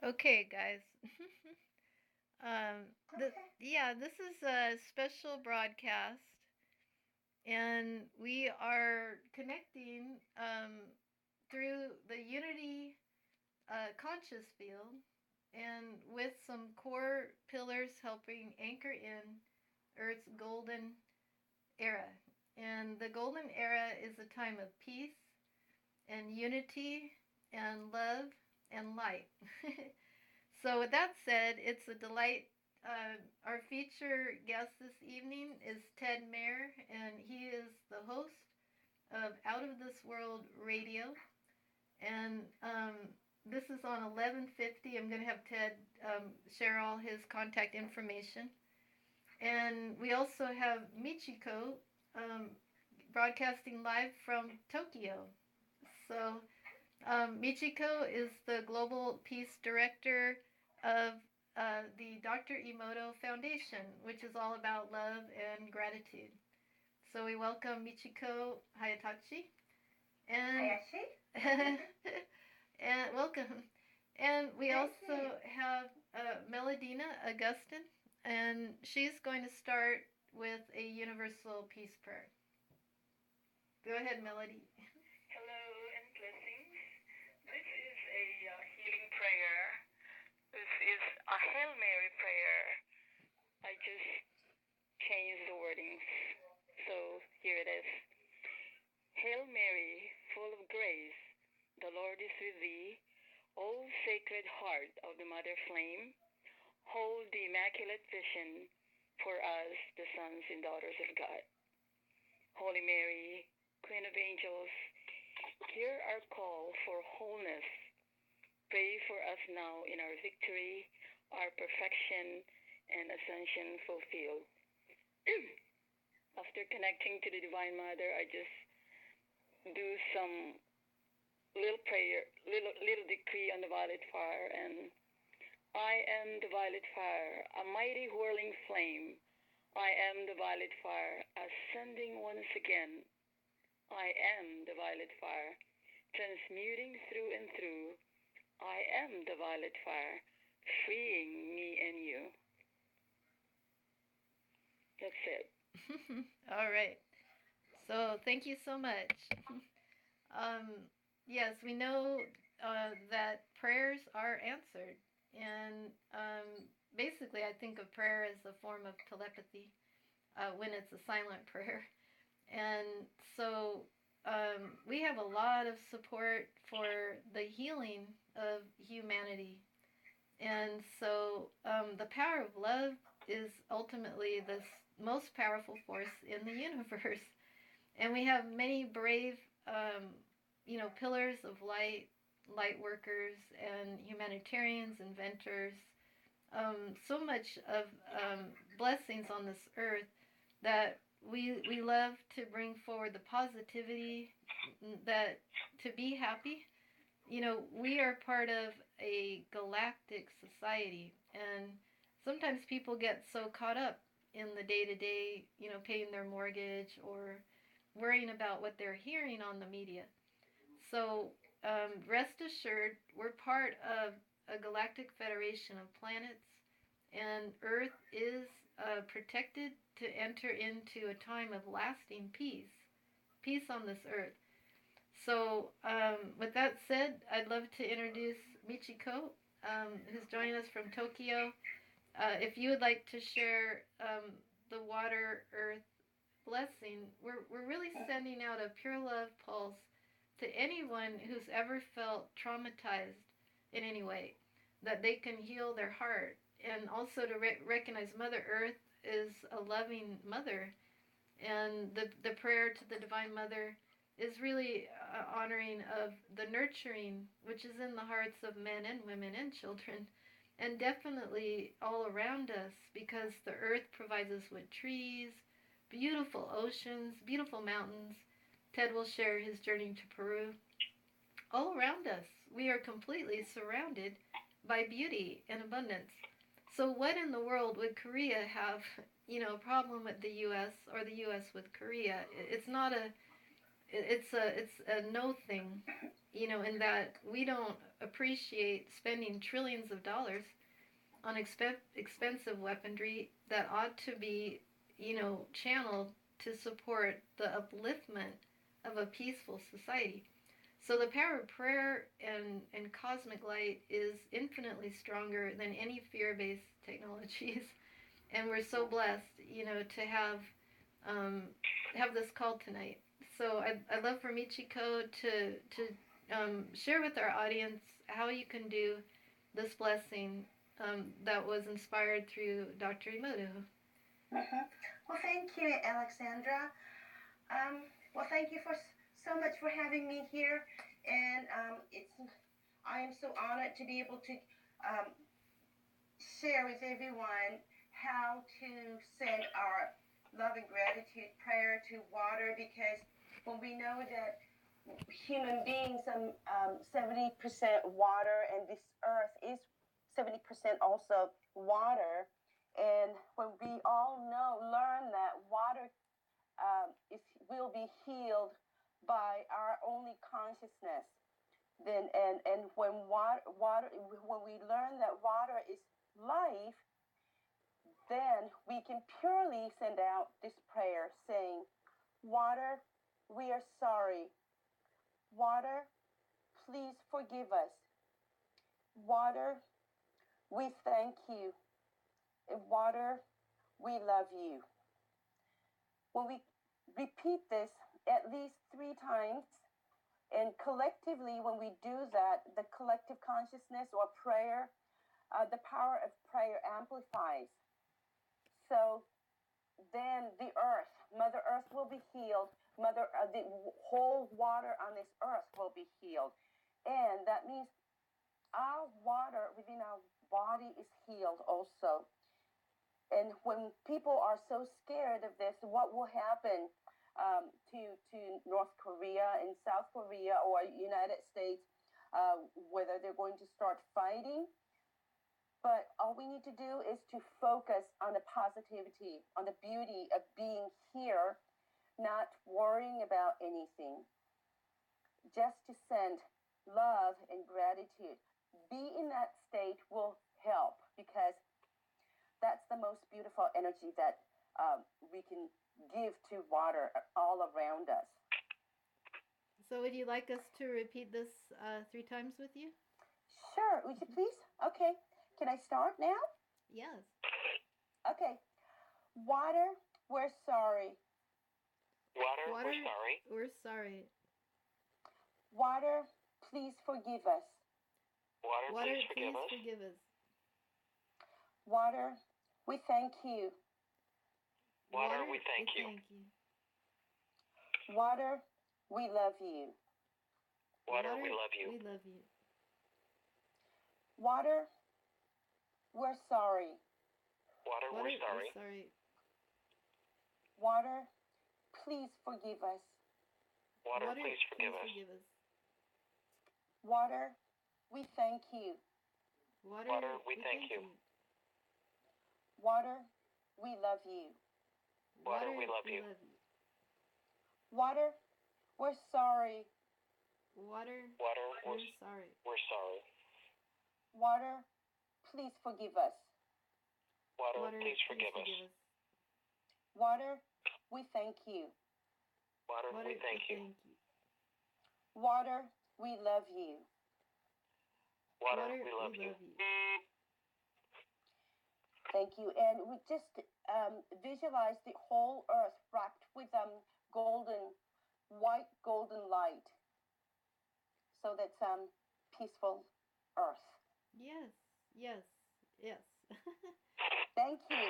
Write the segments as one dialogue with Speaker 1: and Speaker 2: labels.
Speaker 1: Okay, guys. Yeah, this is a special broadcast, and we are connecting through the Unity conscious field, and with some core pillars helping anchor in Earth's golden era. And the golden era is a time of peace and unity and love and light. So, with that said, it's a delight. Our feature guest this evening is Ted Mayer, and he is the host of Out of This World Radio. And this is on 1150. I'm going to have Ted share all his contact information. And we also have Michiko broadcasting live from Tokyo. So, Michiko is the Global Peace Director of the Dr. Emoto Foundation, which is all about love and gratitude. So we welcome Michiko Hayatachi and
Speaker 2: Hayashi?
Speaker 1: and welcome. And we also have Melodina Augustin, and she's going to start with a universal peace prayer. Go ahead, Melody.
Speaker 2: Hello and blessings. This is a healing prayer. This is a Hail Mary prayer. I just changed the wordings. So here it is. Hail Mary, full of grace, the Lord is with thee. O Sacred Heart of the Mother Flame, hold the Immaculate Vision for us, the sons and daughters of God. Holy Mary, Queen of Angels, hear our call for wholeness. Pray for us now in our victory, our perfection, and ascension fulfilled. After connecting to the Divine Mother, I just do some little prayer, little decree on the violet fire, and I am the violet fire, a mighty whirling flame. I am the violet fire, ascending once again. I am the violet fire, transmuting through and through. I am the violet fire, freeing me and you. That's it.
Speaker 1: All right. So thank you so much. Yes, we know that prayers are answered, and basically, I think of prayer as a form of telepathy when it's a silent prayer, and so we have a lot of support for the healing of humanity, and so the power of love is ultimately the most powerful force in the universe. And we have many brave, pillars of light workers, and humanitarians, inventors. So much of blessings on this earth that we love to bring forward the positivity that to be happy. We are part of a galactic society, and sometimes people get so caught up in the day to day, paying their mortgage or worrying about what they're hearing on the media. So rest assured, we're part of a galactic federation of planets, and Earth is protected to enter into a time of lasting peace on this Earth. So, with that said, I'd love to introduce Michiko, who's joining us from Tokyo. If you would like to share the water earth blessing, we're really sending out a pure love pulse to anyone who's ever felt traumatized in any way, that they can heal their heart, and also to recognize Mother Earth is a loving mother, and the prayer to the Divine Mother is really honoring of the nurturing which is in the hearts of men and women and children, and definitely all around us, because the earth provides us with trees, beautiful oceans, beautiful mountains. Ted will share his journey to Peru. All around us, we are completely surrounded by beauty and abundance. So, what in the world would Korea have, a problem with the U.S. or the U.S. with Korea? It's not a, it's a no thing. in that we don't appreciate spending trillions of dollars on expensive weaponry that ought to be, channeled to support the upliftment of a peaceful society. So the power of prayer and cosmic light is infinitely stronger than any fear-based technologies. And we're so blessed, to um, have this call tonight. So I'd love for Michiko to share with our audience how you can do this blessing that was inspired through Dr. Emoto.
Speaker 3: Mhm. Well, thank you, Alexandra. Well, thank you so much for having me here, and I am so honored to be able to um, share with everyone how to send our love and gratitude prayer to water, because when we know that human beings, 70% water, and this earth is 70% also water. And when we all learn that water will be healed by our only consciousness, then and when water when we learn that water is life, then we can purely send out this prayer saying, "Water, we are sorry. Water, please forgive us. Water, we thank you. And water, we love you." When we repeat this at least 3 times, and collectively, when we do that, the collective consciousness or prayer, the power of prayer amplifies. So then the earth, Mother Earth, will be healed. The whole water on this earth will be healed. And that means our water within our body is healed also. And when people are so scared of this, what will happen to North Korea and South Korea or United States, whether they're going to start fighting? But all we need to do is to focus on the positivity, on the beauty of being here, not worrying about anything. Just to send love and gratitude. Be in that state will help, because that's the most beautiful energy that we can give to water all around us.
Speaker 1: So would you like us to repeat this 3 times with you?
Speaker 3: Sure. Would you please? Okay. Can I start now?
Speaker 1: Yes.
Speaker 3: Okay. Water, we're sorry.
Speaker 2: Water,
Speaker 1: Water,
Speaker 2: we're sorry.
Speaker 1: We're sorry.
Speaker 3: Water, please forgive us.
Speaker 2: Water, please forgive us.
Speaker 1: Forgive us.
Speaker 3: Water, we thank you.
Speaker 2: Water, we thank you.
Speaker 3: Water, we love you.
Speaker 2: Water, we love you.
Speaker 1: We love you.
Speaker 3: Water, we're sorry.
Speaker 2: Water, we're sorry.
Speaker 1: We're sorry.
Speaker 3: Water, please forgive us.
Speaker 2: Water, please forgive us.
Speaker 3: Water, we thank you.
Speaker 2: Water, we thank you.
Speaker 3: Water, we love you.
Speaker 2: Water, we love you.
Speaker 3: Water, we're sorry.
Speaker 1: Water,
Speaker 2: we're
Speaker 1: sorry.
Speaker 2: We're sorry.
Speaker 3: Water, please forgive us.
Speaker 2: Water, please forgive us.
Speaker 3: Water, we thank you.
Speaker 2: Water, we thank you.
Speaker 3: Water, we love you.
Speaker 2: Water, we love you.
Speaker 3: Thank you. And we just visualize the whole earth wrapped with white golden light. So that's peaceful earth.
Speaker 1: Yes, yes, yes.
Speaker 3: Thank you.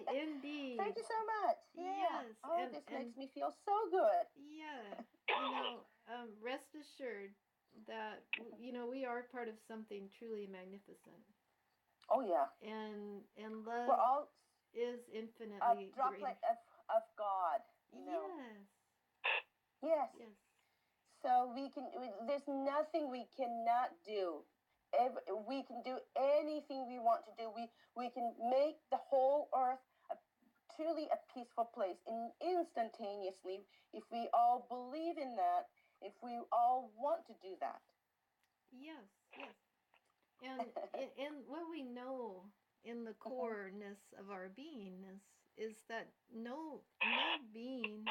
Speaker 1: Indeed.
Speaker 3: Thank you so much. Yeah.
Speaker 1: Yes.
Speaker 3: This makes me feel so good.
Speaker 1: Yeah. Rest assured that we are part of something truly magnificent.
Speaker 3: Oh yeah.
Speaker 1: And love
Speaker 3: we're all
Speaker 1: is infinitely
Speaker 3: a droplet of God. Yes. So there's nothing we cannot do. We can do anything we want to do. We can make the whole earth truly a peaceful place instantaneously if we all believe in that if we all want to do that.
Speaker 1: Yes, yes. And what we know in the
Speaker 3: Mhm.
Speaker 1: coreness of our beingness is that no being,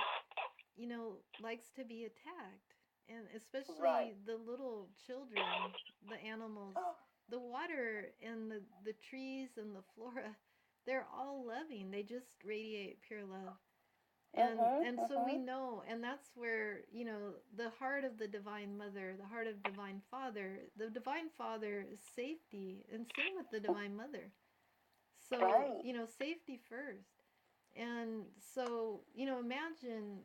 Speaker 1: likes to be attacked. And
Speaker 3: Right.
Speaker 1: especially the little children, the animals,
Speaker 3: Oh.
Speaker 1: the water and the trees and the flora, they're all loving. They just radiate pure love.
Speaker 3: Mhm.
Speaker 1: And so we
Speaker 3: Mhm.
Speaker 1: know, and that's where, the heart of the divine mother, the heart of divine father, the divine father is safety, and same with the divine mother. So,
Speaker 3: Right.
Speaker 1: safety first. And so, imagine,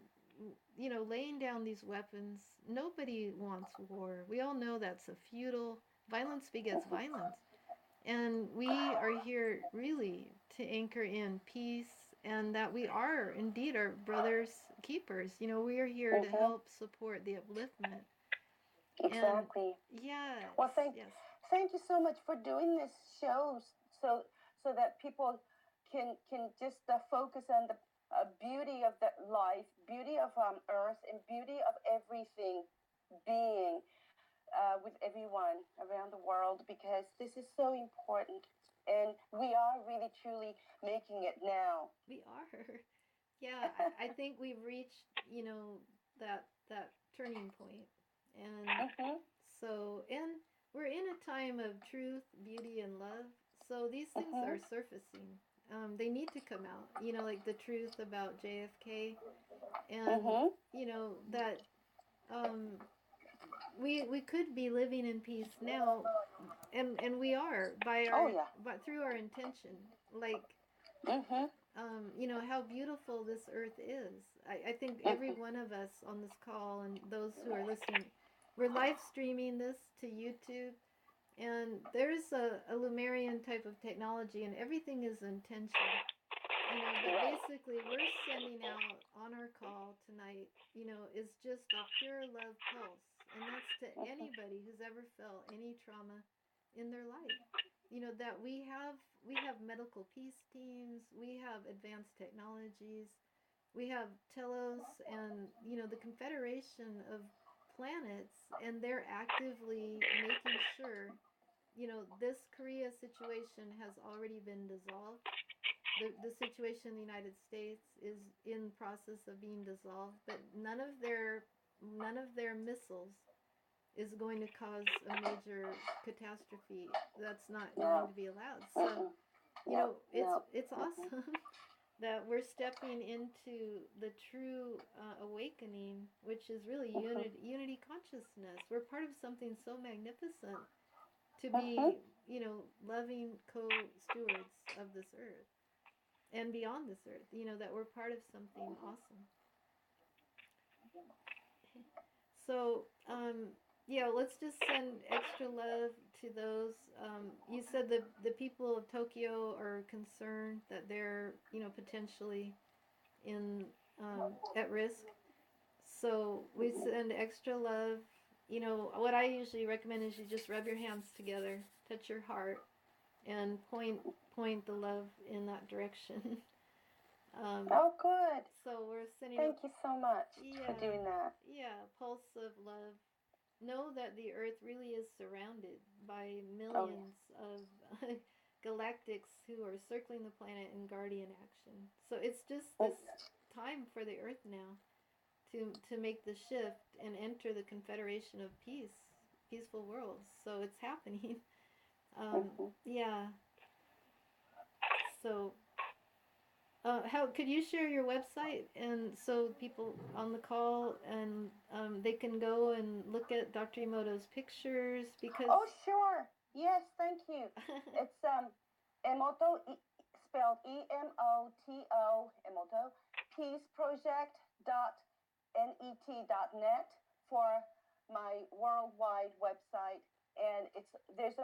Speaker 1: laying down these weapons. Nobody wants war. We all know that's a futile, violence begets
Speaker 3: Mhm.
Speaker 1: violence. And we are here really to anchor in peace, and that we are indeed our brothers' keepers. We are here to
Speaker 3: Mhm.
Speaker 1: help support the upliftment. And
Speaker 3: Exactly.
Speaker 1: yes,
Speaker 3: Well,
Speaker 1: yes,
Speaker 3: thank you so much for doing this show, so that people can just focus on the beauty of the life, beauty of Earth, and beauty of everything being with everyone around the world, because this is so important, and we are really truly making it now.
Speaker 1: we are. Yeah, I think we've reached, that turning point. And
Speaker 3: Mhm.
Speaker 1: and we're in a time of truth, beauty, and love. So these things are
Speaker 3: Mhm.
Speaker 1: surfacing. They need to come out. Like the truth about JFK, and
Speaker 3: Mhm.
Speaker 1: that um, we could be living in peace now, and we are by
Speaker 3: Oh
Speaker 1: our
Speaker 3: yeah.
Speaker 1: but through our intention. Like,
Speaker 3: Mhm.
Speaker 1: how beautiful this earth is. I think every
Speaker 3: Mhm.
Speaker 1: one of us on this call and those who are listening, we're live streaming this to YouTube, and there's a Lumerian type of technology, and everything is intention. But
Speaker 3: Right.
Speaker 1: basically, we're sending out on our call tonight, is just a pure love pulse. And that's to
Speaker 3: Mhm.
Speaker 1: anybody who's ever felt any trauma in their life. That we have medical peace teams, we have advanced technologies, we have Telos and the Confederation of Planets, and they're actively making sure this Korea situation has already been dissolved. The situation in the United States is in process of being dissolved, but none of their missiles is going to cause a major catastrophe. That's not going
Speaker 3: No.
Speaker 1: to be allowed. So,
Speaker 3: Mm-mm. No.
Speaker 1: it's
Speaker 3: No.
Speaker 1: it's
Speaker 3: Mm-mm.
Speaker 1: awesome that we're stepping into the true awakening, which is really
Speaker 3: Mhm.
Speaker 1: unity consciousness. We're part of something so magnificent to
Speaker 3: Mhm.
Speaker 1: be, loving co-stewards of this earth and beyond this earth, that we're part of something awesome. So, yeah, let's just send extra love to those. You said the people of Tokyo are concerned that they're, potentially in at risk. So we send extra love. What I usually recommend is you just rub your hands together, touch your heart, and point the love in that direction. um,
Speaker 3: Oh, good.
Speaker 1: so we're sending a
Speaker 3: Thank you so much for
Speaker 1: yeah,
Speaker 3: doing that.
Speaker 1: yeah, pulse of love. Know that the Earth really is surrounded by
Speaker 3: Oh yes.
Speaker 1: millions of galactics who are circling the planet in guardian action. So it's just
Speaker 3: Mm.
Speaker 1: this time for the Earth now to make the shift and enter the Confederation of Peace, peaceful worlds. So it's happening. Um,
Speaker 3: Mhm.
Speaker 1: yeah. So how could you share your website, and so people on the call, and they can go and look at Dr. Emoto's pictures, because
Speaker 3: Oh sure. Yes. Thank you. It's Emoto, spelled EMOTO, Emoto, Peace Project .net for my worldwide website, and there's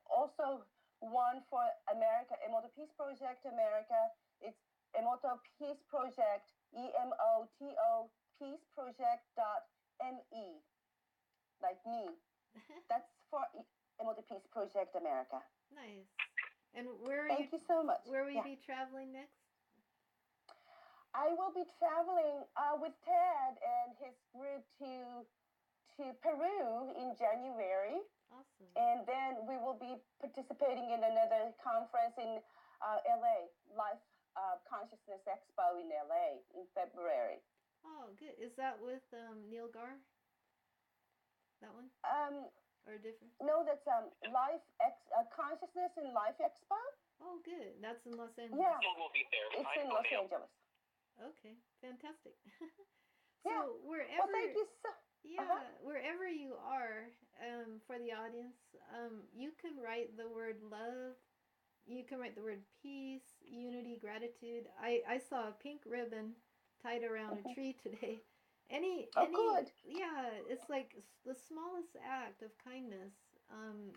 Speaker 3: also one for America, Emoto Peace Project America. It's Emoto Peace Project, EMOTO Peace Project .me, like me. That's for Emoto Peace Project America.
Speaker 1: nice. And where are you?
Speaker 3: Thank you so much.
Speaker 1: Where will you
Speaker 3: Yeah.
Speaker 1: be traveling next?
Speaker 3: I will be traveling with Ted and his group to to Peru in January.
Speaker 1: Awesome.
Speaker 3: And then we will be participating in another conference in LA, Life Consciousness Expo in LA in February.
Speaker 1: Oh, good. Is that with Neil Gar? That one? Or different?
Speaker 3: No, that's Consciousness in Life Expo.
Speaker 1: Oh, good. That's in Los Angeles.
Speaker 3: Yeah,
Speaker 2: We'll be there.
Speaker 3: it's in Los Angeles.
Speaker 1: Okay, fantastic.
Speaker 3: Yeah.
Speaker 1: So wherever,
Speaker 3: Well, thank you so.
Speaker 1: yeah, wherever you are, for the audience, you can write the word love. You can write the word peace, unity, gratitude. I saw a pink ribbon tied around a tree today.
Speaker 3: Oh, good.
Speaker 1: Yeah, it's like the smallest act of kindness.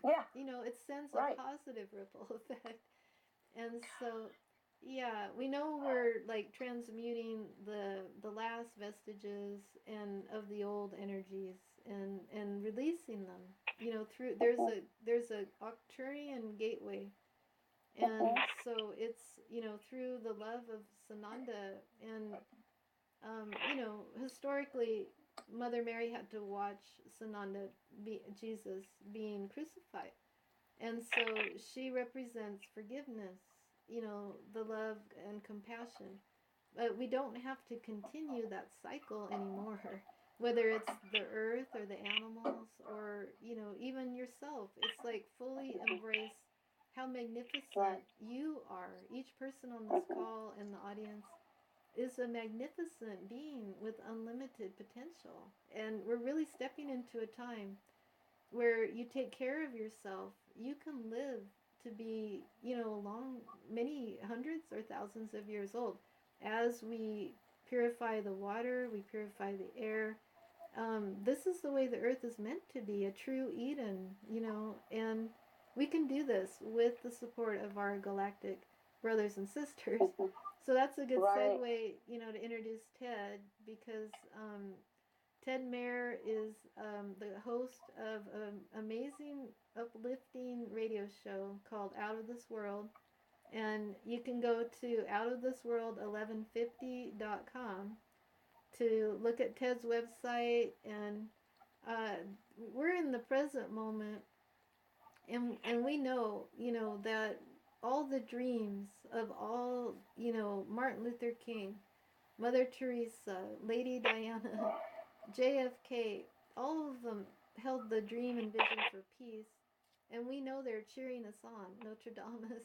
Speaker 3: Yeah.
Speaker 1: It sends a
Speaker 3: Right.
Speaker 1: positive ripple effect. And so, yeah, we know we're like transmuting the last vestiges and of the old energies and releasing them. Through there's a Octurian gateway, and so it's through the love of Sananda, and historically Mother Mary had to watch Sananda, Jesus being crucified, and so she represents forgiveness, the love and compassion. But we don't have to continue that cycle anymore, whether it's the earth or the animals or, even yourself. It's like fully embrace how magnificent you are. Each person on this call and the audience is a magnificent being with unlimited potential. And we're really stepping into a time where you take care of yourself. You can live to be, long, many hundreds or thousands of years old. As we purify the water, we purify the air. This is the way the earth is meant to be, a true Eden, and we can do this with the support of our galactic brothers and sisters. So that's a good segue, to introduce Ted, because Ted Mayer is the host of an amazing, uplifting radio show called Out of This World. And you can go to outofthisworld1150.com to look at Ted's website. And we're in the present moment. And we know, that all the dreams of all, Martin Luther King, Mother Teresa, Lady Diana, JFK, all of them held the dream and vision for peace, and we know they're cheering us on. Notre Dame,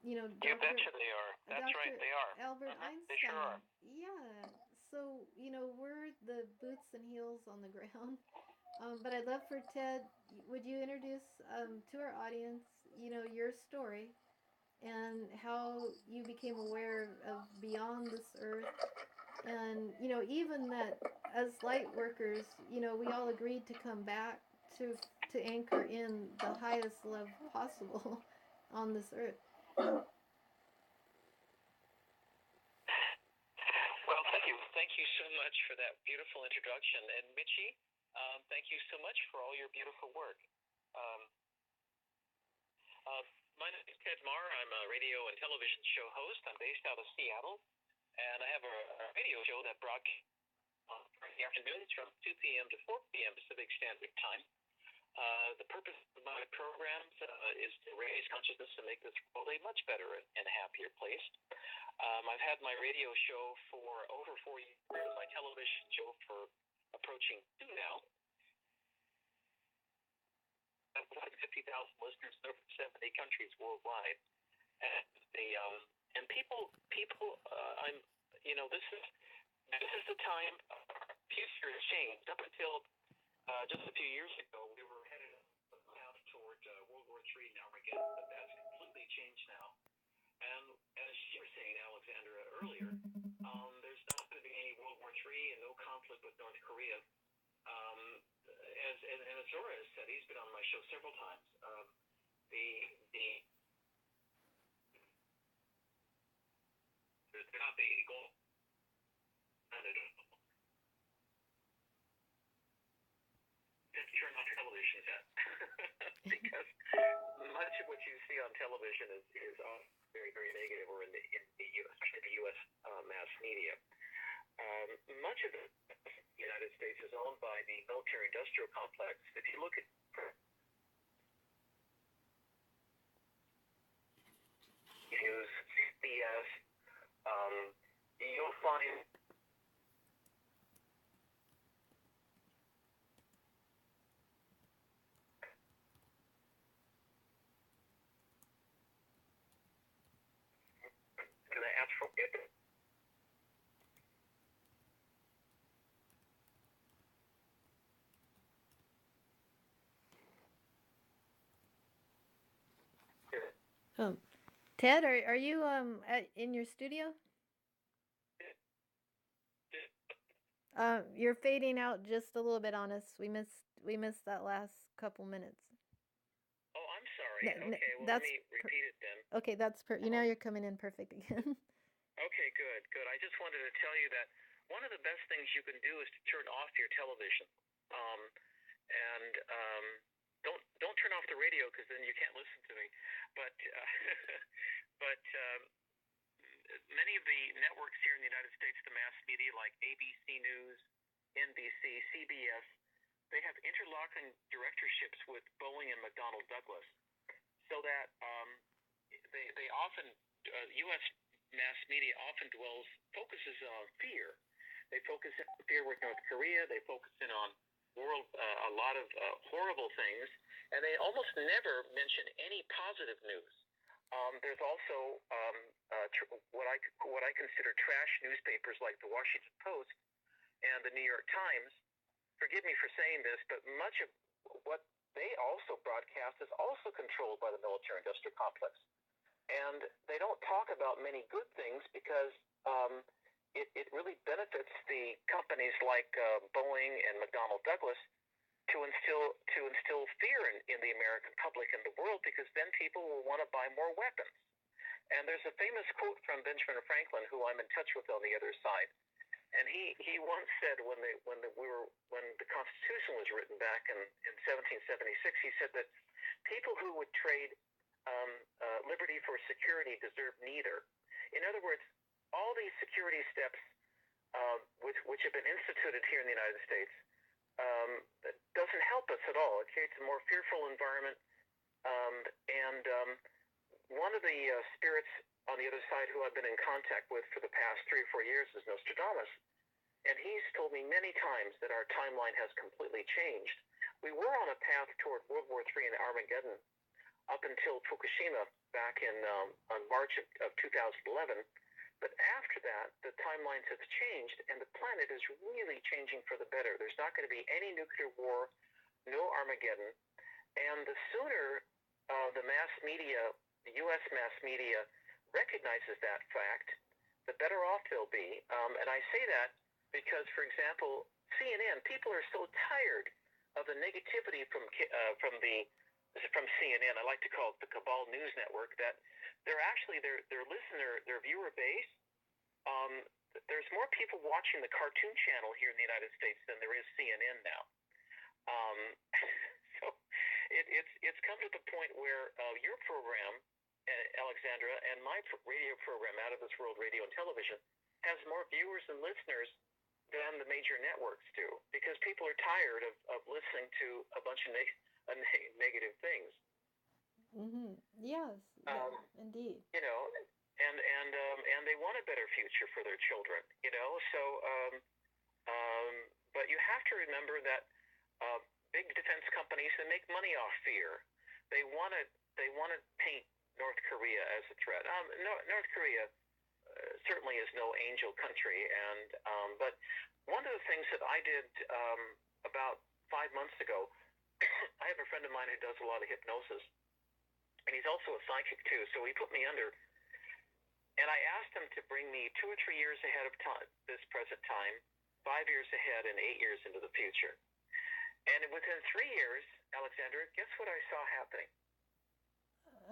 Speaker 2: You betcha they are. That's
Speaker 1: Dr.
Speaker 2: right, they are.
Speaker 1: Albert Einstein.
Speaker 2: They sure are.
Speaker 1: Yeah. So we're the boots and heels on the ground. But I'd love for Ted. Would you introduce to our audience, your story and how you became aware of beyond this earth, and even that as light workers, we all agreed to come back to anchor in the highest love possible on this earth.
Speaker 2: Well, thank you so much for that beautiful introduction. And Mitchie, thank you so much for all your beautiful work. My name is Ted Marr. I'm a radio and television show host. I'm based out of Seattle, and I have a radio show that broadcasts on Friday afternoons from 2 p.m. to 4 p.m. Pacific Standard Time. The purpose of my programs is to raise consciousness and make this world a much better and happier place. I've had my radio show for over 4 years, my television show for approaching 2 now. I've got 50,000 listeners in over 70 countries worldwide, and people, I'm, this is the time. Future has changed. Up until just a few years ago, we were headed out toward World War III and Armageddon, but that's completely changed now. And as you were saying, Alexandra, earlier, there's not going to be any World War III and no conflict with North Korea. As Zora has said, he's been on my show several times. They're not the goal. Just turn on your television set because much of what you see on television is very, very negative, or especially the U.S. Mass media. Much of the United States is owned by the military-industrial
Speaker 4: find can I ask for it?
Speaker 1: Ted, are you in your studio? You're fading out just a little bit on us. We missed that last couple minutes.
Speaker 4: Oh, I'm sorry. Okay, well, let me repeat it then.
Speaker 1: Okay, now you're coming in perfect again.
Speaker 4: Okay, good. I just wanted to tell you that one of the best things you can do is to turn off your television, and don't turn off the radio because then you can't listen to me. But but many of the networks here in the United States, the mass media like ABC News, NBC, CBS, they have interlocking directorships with Boeing and McDonnell Douglas, so that they often U.S. mass media often focuses on fear. They focus on fear with North Korea. They focus in on a lot of horrible things, and they almost never mention any positive news. There's also what I consider trash newspapers like the Washington Post and the New York Times. Forgive me for saying this, but much of what they also broadcast is also controlled by the military-industrial complex. And they don't talk about many good things because it really benefits the companies like Boeing and McDonnell Douglas to instill fear in the American public and the world, because then people will want to buy more weapons. And there's a famous quote from Benjamin Franklin, who I'm in touch with on the other side. And he once said when the Constitution was written back in 1776, he said that people who would trade liberty for security deserve neither. In other words, all these security steps which have been instituted here in the United States doesn't help us at all. It creates a more fearful environment. And one of the spirits on the other side who I've been in contact with for the past 3 or 4 years is Nostradamus. And he's told me many times that our timeline has completely changed. We were on a path toward World War III and Armageddon up until Fukushima back in on March of 2011. But after that, the timelines have changed, and the planet is really changing for the better. There's not going to be any nuclear war, no Armageddon. And the sooner the mass media, the U.S. mass media, recognizes that fact, the better off they'll be. And I say that because, for example, CNN, people are so tired of the negativity from CNN. I like to call it the Cabal News Network. That they're actually their viewer base. There's more people watching the Cartoon Channel here in the United States than there is CNN now. So it's come to the point where your program, Alexandra, and my radio program, Out of This World Radio and Television, has more viewers and listeners than the major networks do, because people are tired of listening to a bunch of negative things.
Speaker 1: Mm-hmm. Yes, indeed.
Speaker 4: You know, and they want a better future for their children. You know, so but you have to remember that big defense companies, they make money off fear. They want to paint North Korea as a threat. North Korea certainly is no angel country, and but one of the things that I did about 5 months ago, I have a friend of mine who does a lot of hypnosis, and he's also a psychic too. So he put me under, and I asked him to bring me 2 or 3 years ahead of time, this present time, 5 years ahead, and 8 years into the future. And within 3 years, Alexandra, guess what I saw happening?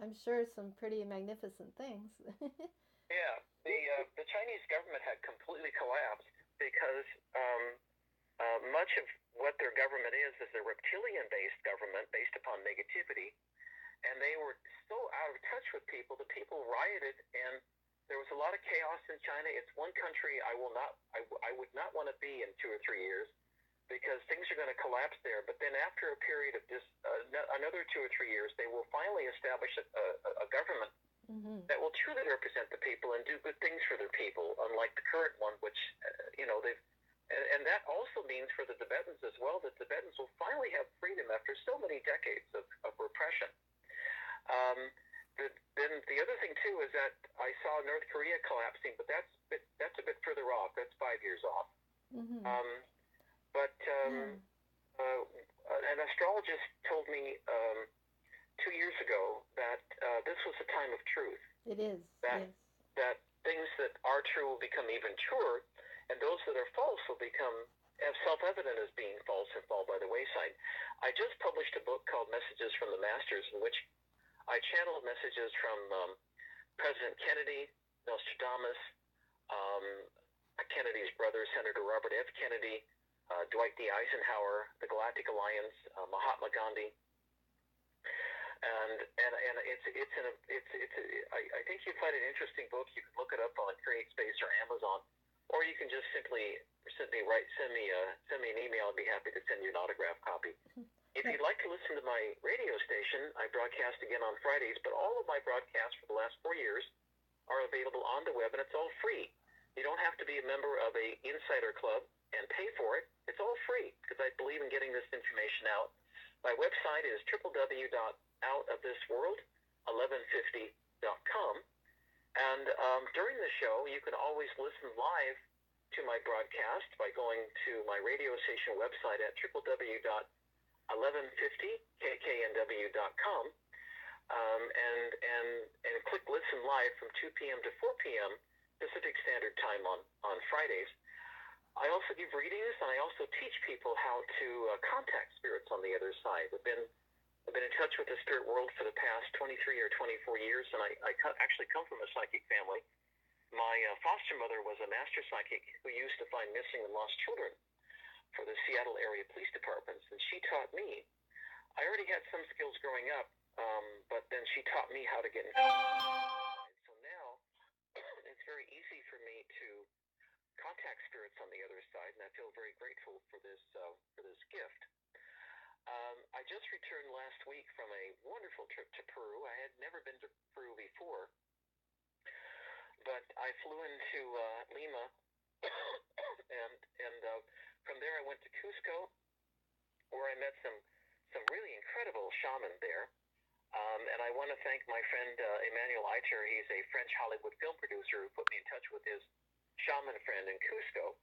Speaker 1: I'm sure some pretty magnificent things.
Speaker 4: Yeah, the Chinese government had completely collapsed because much of what their government is a reptilian-based government based upon negativity, and they were so out of touch with people. The people rioted, and there was a lot of chaos in China. It's one country I would not want to be in 2 or 3 years, because things are going to collapse there. But then after a period of another 2 or 3 years, they will finally establish a government that will truly represent the people and do good things for their people, unlike the current one, which, they've, and that also means for the Tibetans as well, that Tibetans will finally have freedom after so many decades of repression. Then the other thing too is that I saw North Korea collapsing, but that's a bit further off. That's 5 years off. But an astrologist told me 2 years ago that this was a time of truth.
Speaker 1: It is.
Speaker 4: That
Speaker 1: yes.
Speaker 4: that things that are true will become even truer, and those that are false will become as self-evident as being false and fall by the wayside. I just published a book called Messages from the Masters, in which I channeled messages from President Kennedy, Nostradamus, Kennedy's brother, Senator Robert F. Kennedy, Dwight D. Eisenhower, the Galactic Alliance, Mahatma Gandhi, and I think you'd find it an interesting book. You can look it up on CreateSpace or Amazon, or you can just simply send me an email. I'd be happy to send you an autographed copy. If you'd like to listen to my radio station, I broadcast again on Fridays, but all of my broadcasts for the last 4 years are available on the web, and it's all free. You don't have to be a member of a insider club and pay for it. It's all free because I believe in getting this information out. My website is www.outofthisworld1150.com, and during the show, you can always listen live to my broadcast by going to my radio station website at www.1150kknw.com, and click listen live from 2 p.m. to 4 p.m. Pacific Standard Time on Fridays. I also give readings, and I also teach people how to contact spirits on the other side. I've been in touch with the spirit world for the past 23 or 24 years, and I actually come from a psychic family. My foster mother was a master psychic who used to find missing and lost children for the Seattle area police departments, and she taught me. I already had some skills growing up, but then she taught me how to get in touch. So now it's very easy for me to contact spirits on the other side, and I feel very grateful for this gift. I just returned last week from a wonderful trip to Peru. I had never been to Peru before, but I flew into Lima, and from there I went to Cusco, where I met some really incredible shaman there. And I want to thank my friend Emmanuel Eiter. He's a French Hollywood film producer who put me in touch with his shaman friend in Cusco.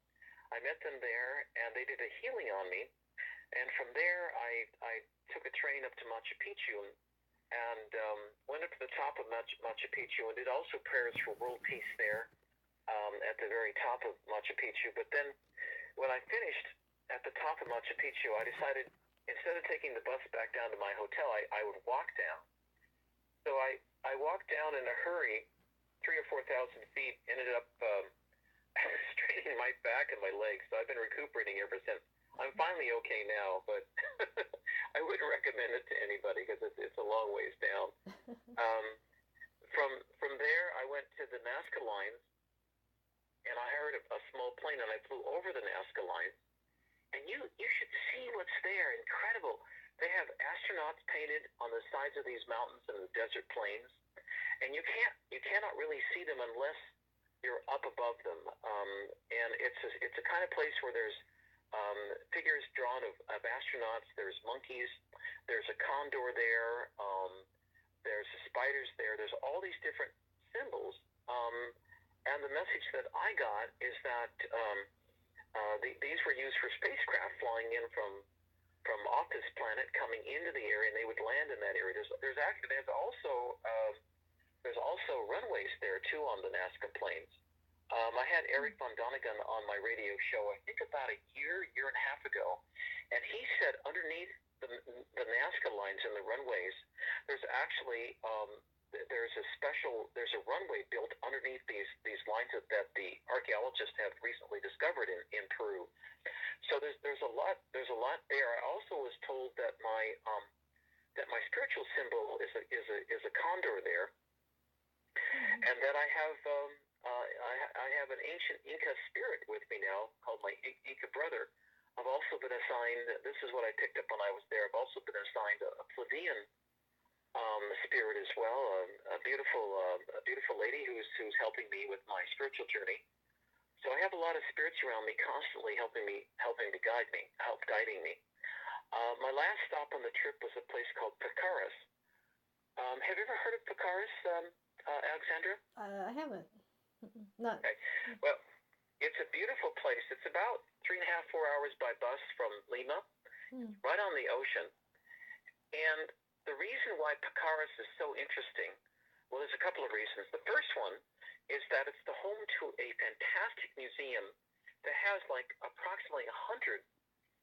Speaker 4: I met them there, and they did a healing on me. And from there, I took a train up to Machu Picchu and went up to the top of Machu Picchu and did also prayers for world peace there at the very top of Machu Picchu. But then when I finished at the top of Machu Picchu, I decided instead of taking the bus back down to my hotel, I would walk down. So I walked down in a hurry, 3,000 or 4,000 feet, ended up straightening my back and my legs. So I've been recuperating ever since. I'm finally okay now, but I wouldn't recommend it to anybody because it's a long ways down. From there, I went to the Nazca Lines, and I hired a small plane, and I flew over the Nazca Lines. And you should see what's there. Incredible. They have astronauts painted on the sides of these mountains and the desert plains, and you cannot really see them unless you're up above them. And it's a kind of place where there's figures drawn of astronauts. There's monkeys. There's a condor there. There's spiders there. There's all these different symbols. And the message that I got is that these were used for spacecraft flying in from off this planet, coming into the area, and they would land in that area. There's also runways there too on the Nazca Plains. I had Eric von Donigan on my radio show, I think about a year and a half ago, and he said underneath the Nazca lines and the runways, there's actually there's a runway built underneath these lines that the archaeologists have recently discovered in Peru. So there's a lot there. I also was told that my spiritual symbol is a condor there, and that I have an ancient Inca spirit with me now called my Inca brother. I've also been assigned, this is what I picked up when I was there, I've also been assigned a plebeian spirit as well. A beautiful lady who's helping me with my spiritual journey. So I have a lot of spirits around me, constantly helping to guiding me. My last stop on the trip was a place called Picaris. Have you ever heard of Picaris, Alexandra?
Speaker 1: I haven't. Not.
Speaker 4: Okay. Well, it's a beautiful place. It's about 3.5, 4 hours by bus from Lima, right on the ocean. And the reason why Picaris is so interesting, well, there's a couple of reasons. The first one is that it's the home to a fantastic museum that has like approximately 100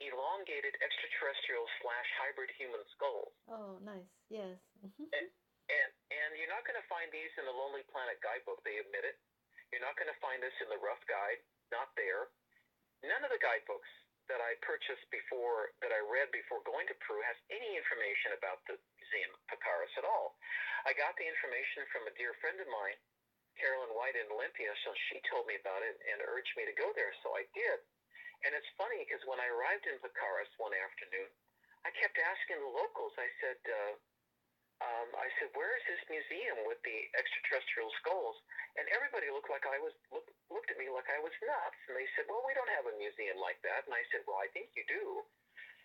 Speaker 4: elongated extraterrestrial / hybrid human skulls.
Speaker 1: Oh, nice. Yes.
Speaker 4: And you're not going to find these in the Lonely Planet guidebook. They admit it. You're not going to find this in the Rough Guide. Not there. None of the guidebooks that I purchased that I read before going to Peru has any information about the Museum of Picaris at all. I got the information from a dear friend of mine, Carolyn White in Olympia, so she told me about it and urged me to go there, so I did. And it's funny because when I arrived in Picaris one afternoon, I kept asking the locals. I said, where is this museum with the extraterrestrial skulls? And everybody looked at me like I was nuts. And they said, well, we don't have a museum like that. And I said, well, I think you do.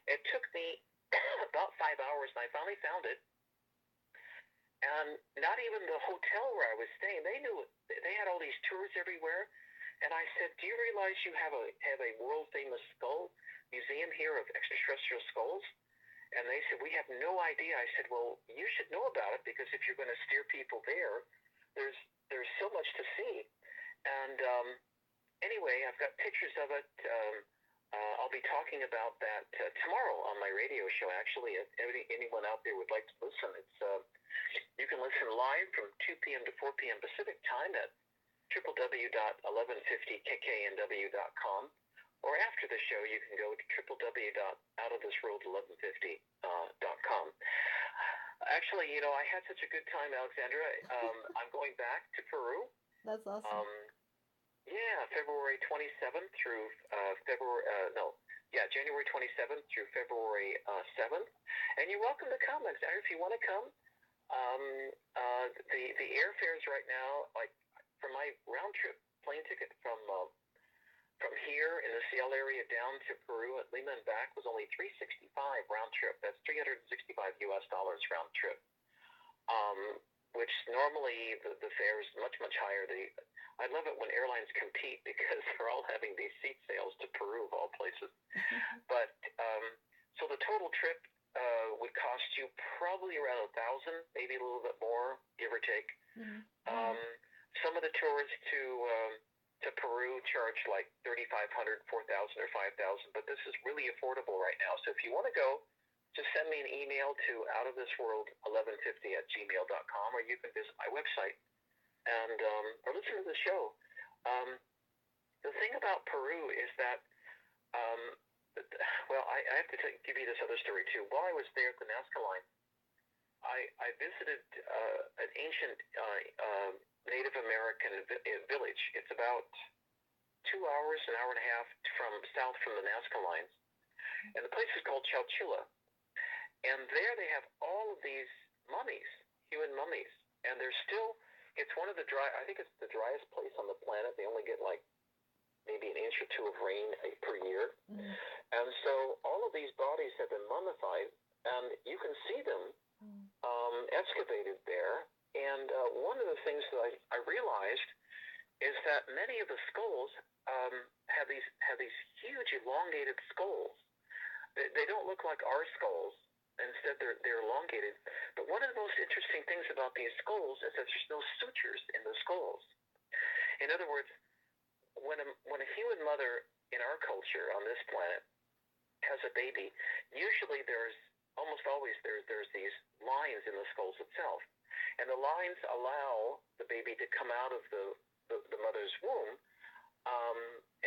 Speaker 4: It took me about 5 hours, and I finally found it. And not even the hotel where I was staying, they knew it. They had all these tours everywhere. And I said, do you realize you have a world-famous skull museum here of extraterrestrial skulls? And they said, we have no idea. I said, well, you should know about it, because if you're going to steer people there, there's so much to see. And anyway, I've got pictures of it. I'll be talking about that tomorrow on my radio show, actually. If anyone out there would like to listen, you can listen live from 2 p.m. to 4 p.m. Pacific time at www.1150kknw.com. Or after the show, you can go to www.outofthisworld1150.com. Actually, I had such a good time, Alexandra. I'm going back to Peru.
Speaker 1: That's awesome.
Speaker 4: February 27th through January 27th through February 7th. And you're welcome to come. If you want to come, the airfares right now, like for my round trip plane ticket from here in the Seattle area down to Peru at Lima and back was only $365 round trip. That's $365 round trip. Which normally the fare is much, much higher. I love it when airlines compete, because they're all having these seat sales to Peru of all places. But so the total trip would cost you probably around $1,000, maybe a little bit more, give or take. Some of the tours to Peru charge like $3,500, $4,000, or $5,000, but this is really affordable right now. So if you want to go, just send me an email to outofthisworld1150@gmail.com, or you can visit my website and or listen to the show. The thing about Peru is that, I have to give you this other story too. While I was there at the Nazca Line, I visited an ancient Native American village. It's about 2 hours, an hour and a half south from the Nazca Lines, and the place is called Chowchilla. And there they have all of these mummies, human mummies, and it's one of the I think it's the driest place on the planet. They only get like maybe an inch or two of rain per year. And so all of these bodies have been mummified, and you can see them excavated there. And one of the things that I realized is that many of the skulls have these huge elongated skulls. They don't look like our skulls. Instead, they're elongated. But one of the most interesting things about these skulls is that there's no sutures in the skulls. In other words, when a human mother in our culture on this planet has a baby, usually almost always there's these lines in the skulls itself, and the lines allow the baby to come out of the mother's womb,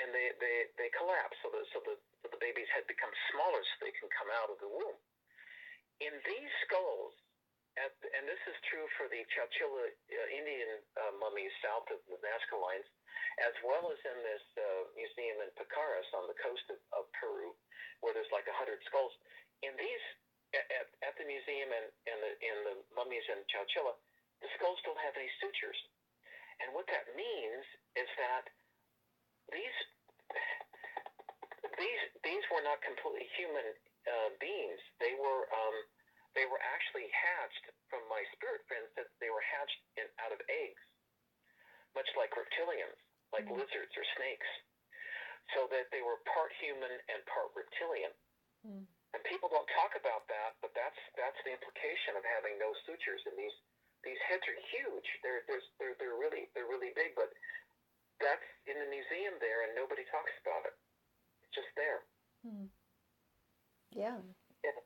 Speaker 4: and they collapse, so the baby's head becomes smaller, so they can come out of the womb. In these skulls, and this is true for the Chowchilla Indian mummies south of the Nazca Lines, as well as in this museum in Picaris on the coast of Peru, where there's like 100 skulls. In these at the museum and the mummies in Chowchilla, the skulls don't have any sutures. And what that means is that these these were not completely human beings. They were actually hatched from my spirit friends that they were hatched out of eggs, much like reptilians, like lizards or snakes, so that they were part human and part reptilian. And people don't talk about that, but that's the implication of having no sutures. And these heads are huge. They're really big, but that's in the museum there, and nobody talks about it. It's just there.
Speaker 1: Yeah.
Speaker 4: Yeah.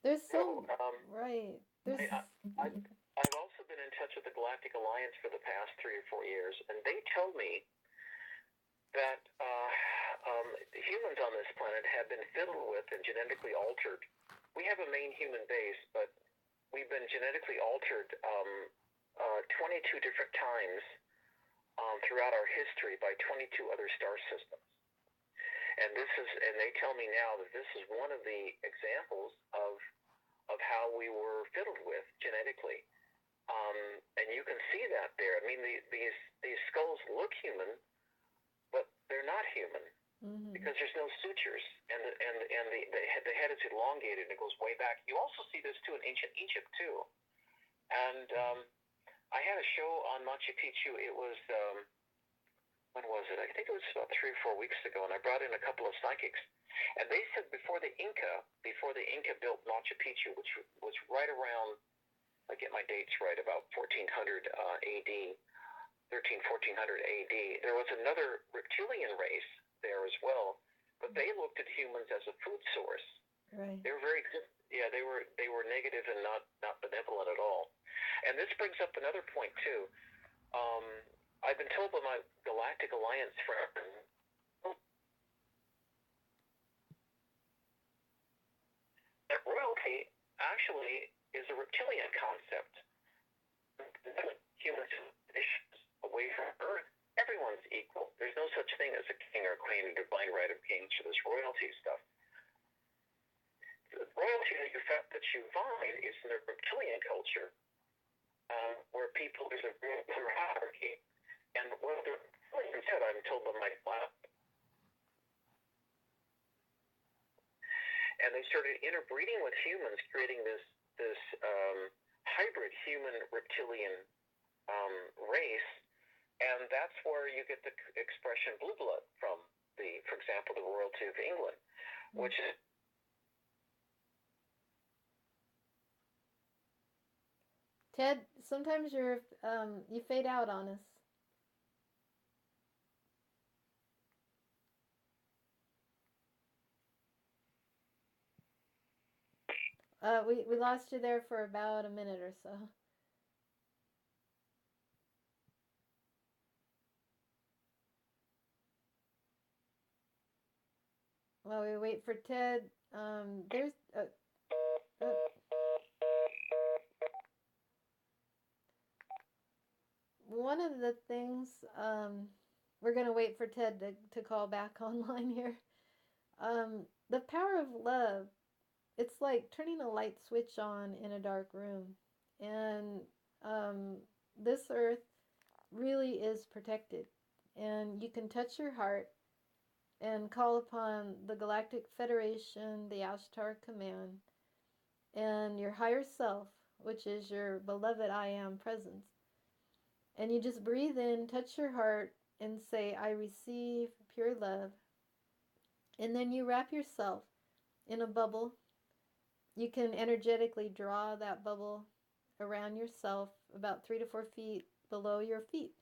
Speaker 1: There's so right. There's.
Speaker 4: I've also been in touch with the Galactic Alliance for the past 3 or 4 years, and they tell me that humans on this planet have been fiddled with and genetically altered. We have a main human base, but we've been genetically altered 22 different times throughout our history by 22 other star systems. And they tell me now that this is one of the examples of how we were fiddled with genetically. And you can see that there. I mean, these skulls look human, but they're not human because there's no sutures, and the head is elongated and it goes way back. You also see this too in ancient Egypt too. And I had a show on Machu Picchu. It was when was it? I think it was about 3 or 4 weeks ago, and I brought in a couple of psychics, and they said before the Inca built Machu Picchu, which was right around, I get my dates right, about 1400 AD, 1400 AD. There was another reptilian race there as well, but they looked at humans as a food source.
Speaker 1: Right.
Speaker 4: They were they were negative and not benevolent at all. And this brings up another point too. I've been told by my Galactic Alliance friends that royalty actually is a reptilian concept. Humans away from Earth, everyone's equal. There's no such thing as a king or queen, a divine right of kings for this royalty stuff. The royalty that you find is in the reptilian culture, where there's a clear hierarchy. And what the reptilians said, I'm told by my class, and they started interbreeding with humans, creating this hybrid human reptilian race, and that's where you get the expression blue blood from, for example, the royalty of England, which is.
Speaker 1: Ted, sometimes you fade out on us. We lost you there for about a minute or so. While we wait for Ted, there's one of the things, we're going to wait for Ted to call back online here. The power of love, it's like turning a light switch on in a dark room. And this earth really is protected. And you can touch your heart and call upon the Galactic Federation, the Ashtar Command, and your higher self, which is your beloved I Am presence. And you just breathe in, touch your heart, and say, I receive pure love. And then you wrap yourself in a bubble. You can energetically draw that bubble around yourself about 3 to 4 feet below your feet.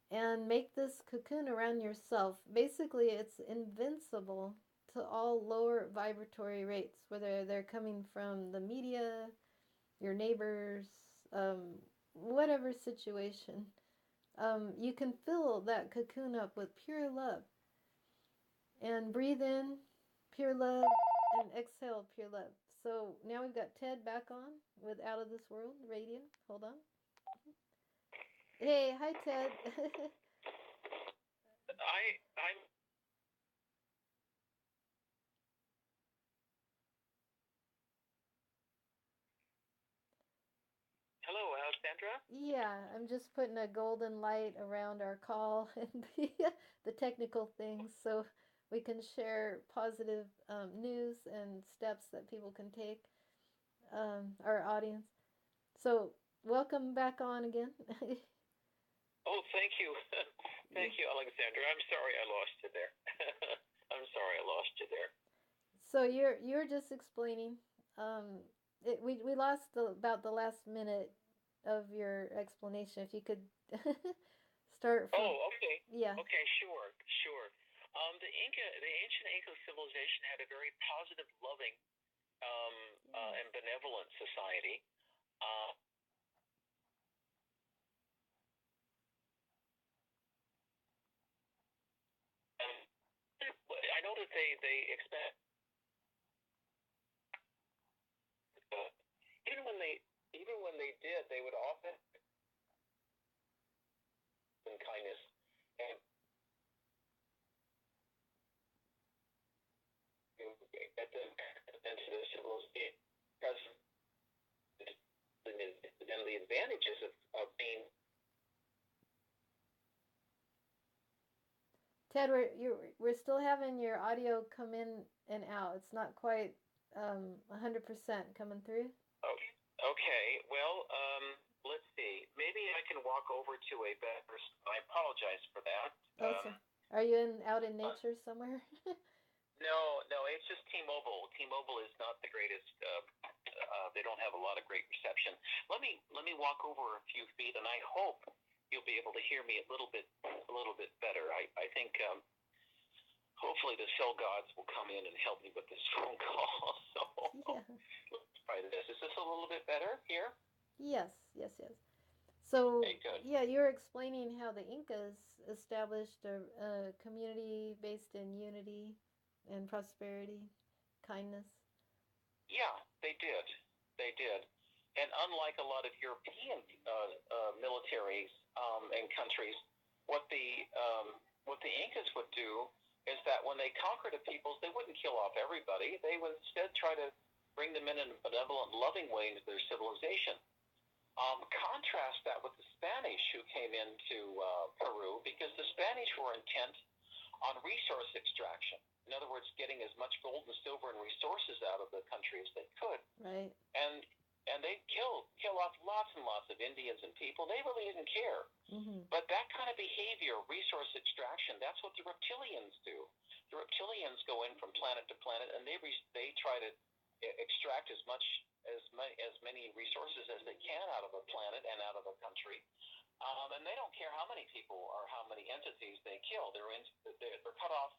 Speaker 1: And make this cocoon around yourself. Basically, it's invincible to all lower vibratory rates, whether they're coming from the media, your neighbors, whatever situation. You can fill that cocoon up with pure love. And breathe in pure love and exhale pure love. So now we've got Ted back on with Out of This World Radio. Hold on. Hey, hi Ted.
Speaker 4: I'm hello, Alexandra.
Speaker 1: Yeah, I'm just putting a golden light around our call and the technical things so we can share positive news and steps that people can take, our audience. So, welcome back on again.
Speaker 4: Oh, thank you. Thank you, Alexandra. I'm sorry I lost you there. I'm sorry I lost you there.
Speaker 1: So you're just explaining. We lost about the last minute of your explanation. If you could start from,
Speaker 4: Oh, okay.
Speaker 1: yeah.
Speaker 4: Okay, sure, sure. The ancient Inca civilization had a very positive, loving, and benevolent society. Uh, and I know that they expect uh, even when they even when they did, they would often in kindness and get them into the civilization because and the advantages of being.
Speaker 1: Ted, we're still having your audio come in and out. It's not quite 100% coming through.
Speaker 4: Okay. Okay. Well, let's see. Maybe I can walk over to a better. I apologize for that.
Speaker 1: Oh, sorry. Are you out in nature somewhere?
Speaker 4: No, it's just T-Mobile. T-Mobile is not the greatest. They don't have a lot of great reception. Let me walk over a few feet, and I hope you'll be able to hear me a little bit better. I think hopefully the cell gods will come in and help me with this phone call. So
Speaker 1: Yeah.
Speaker 4: let's try this. Is this a little bit better here?
Speaker 1: Yes. So,
Speaker 4: Okay, good.
Speaker 1: yeah, you're explaining how the Incas established a community based in unity and prosperity, kindness.
Speaker 4: Yeah, they did. They did. And unlike a lot of European militaries and countries, what the Incas would do is that when they conquered a peoples, they wouldn't kill off everybody. They would instead try to bring them in a benevolent, loving way into their civilization. Contrast that with the Spanish who came into Peru, because the Spanish were intent on resource extraction. In other words, getting as much gold and silver and resources out of the country as they could.
Speaker 1: Right.
Speaker 4: And they'd kill off lots and lots of Indians and people. They really didn't care.
Speaker 1: Mm-hmm.
Speaker 4: But that kind of behavior, resource extraction, that's what the reptilians do. The reptilians go in from planet to planet, and they try to extract as many resources as they can out of a planet and out of a country. And they don't care how many people or how many entities they kill. They're cut off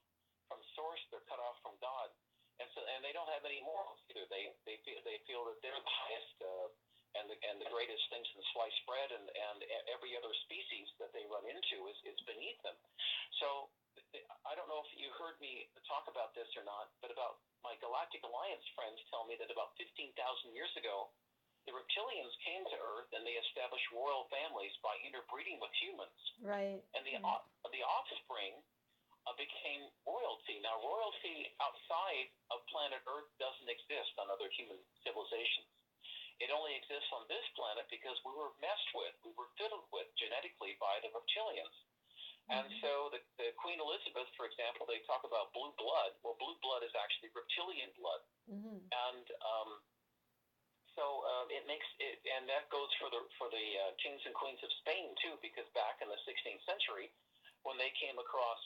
Speaker 4: from source. They're cut off from God, and they don't have any morals either. They feel that they're the highest and the greatest things in sliced bread, and every other species that they run into is beneath them. So I don't know if you heard me talk about this or not, but about my Galactic Alliance friends tell me that about 15,000 years ago, the reptilians came to Earth and they established royal families by interbreeding with humans.
Speaker 1: Right.
Speaker 4: And the offspring became royalty. Now, royalty outside of planet Earth doesn't exist on other human civilizations. It only exists on this planet because we were messed with, we were fiddled with genetically by the reptilians. And so the Queen Elizabeth, for example, they talk about blue blood. Well, blue blood is actually reptilian blood.
Speaker 1: Mm-hmm.
Speaker 4: And so it makes it, and that goes for the kings and queens of Spain too, because back in the 16th century, when they came across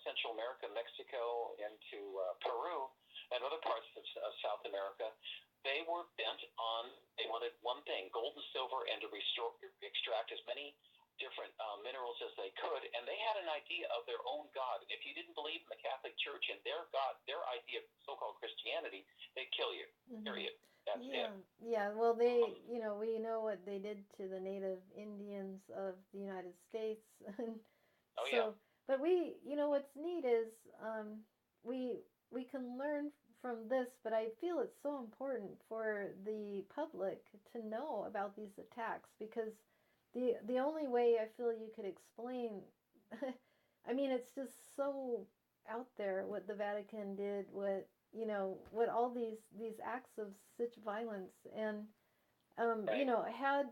Speaker 4: Central America, Mexico, into Peru, and other parts of South America, they were bent on, they wanted one thing, gold and silver, and to extract as many different minerals as they could, and they had an idea of their own God. And if you didn't believe in the Catholic Church and their God, their idea of so-called Christianity, they'd kill you. Mm-hmm. Period. That's it.
Speaker 1: Yeah. Well, they, we know what they did to the native Indians of the United States.
Speaker 4: Oh, yeah.
Speaker 1: But what's neat is we can learn from this, but I feel it's so important for the public to know about these attacks, because the only way I feel you could explain, I mean, it's just so out there what the Vatican did, what all these acts of such violence, and
Speaker 4: right.
Speaker 1: had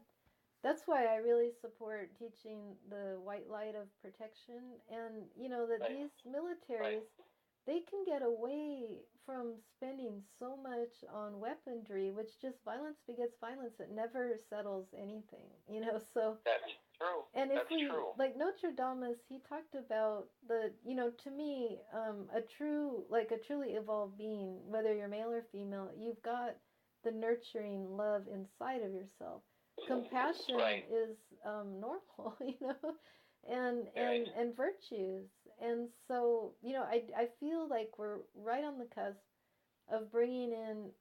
Speaker 1: That's why I really support teaching the white light of protection, and that
Speaker 4: Right.
Speaker 1: these
Speaker 4: Right.
Speaker 1: militaries, they can get away from spending so much on weaponry, which just violence begets violence. It never settles anything. So,
Speaker 4: That's true.
Speaker 1: and if
Speaker 4: That's
Speaker 1: we,
Speaker 4: true.
Speaker 1: like Notre Dame, he talked about to me, a truly evolved being, whether you're male or female, you've got the nurturing love inside of yourself. Compassion
Speaker 4: Right.
Speaker 1: is normal, and
Speaker 4: Right.
Speaker 1: and virtues. And so, I feel like we're right on the cusp of bringing in,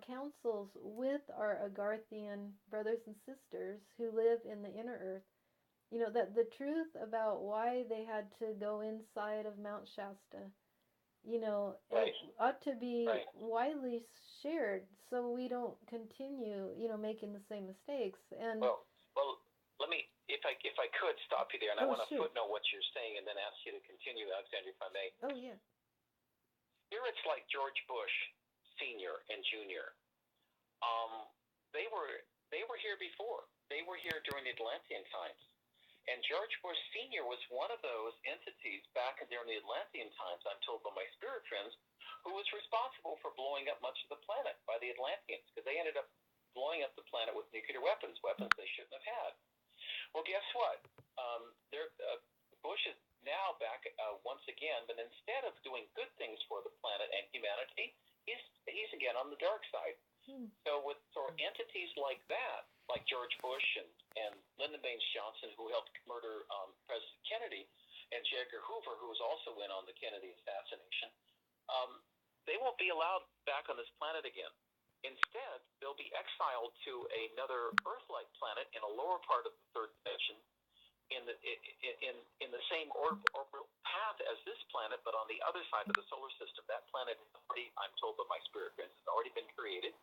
Speaker 1: councils with our Agarthian brothers and sisters who live in the inner earth, that the truth about why they had to go inside of Mount Shasta,
Speaker 4: Right.
Speaker 1: it ought to be
Speaker 4: Right.
Speaker 1: widely shared so we don't continue, making the same mistakes. And
Speaker 4: Well, let me, if I could stop you there, and I
Speaker 1: oh,
Speaker 4: want to
Speaker 1: shoot.
Speaker 4: footnote what you're saying, and then ask you to continue, Alexander, if I may.
Speaker 1: Oh, yeah.
Speaker 4: Spirits like George Bush Senior and Junior, um, they were here before. They were here during the Atlantean times. And George Bush Sr. was one of those entities back during the Atlantean times, I'm told by my spirit friends, who was responsible for blowing up much of the planet by the Atlanteans, because they ended up blowing up the planet with nuclear weapons they shouldn't have had. Well, guess what? Bush is now back once again, but instead of doing good things for the planet and humanity, he's again on the dark side. So for entities like that, like George Bush and Lyndon Baines Johnson, who helped murder President Kennedy, and J. Edgar Hoover, who was also in on the Kennedy assassination, they won't be allowed back on this planet again. Instead, they'll be exiled to another Earth-like planet in a lower part of the third dimension, in the same orbital path as this planet, but on the other side of the solar system. That planet is already, I'm told by my spirit friends, has already been created.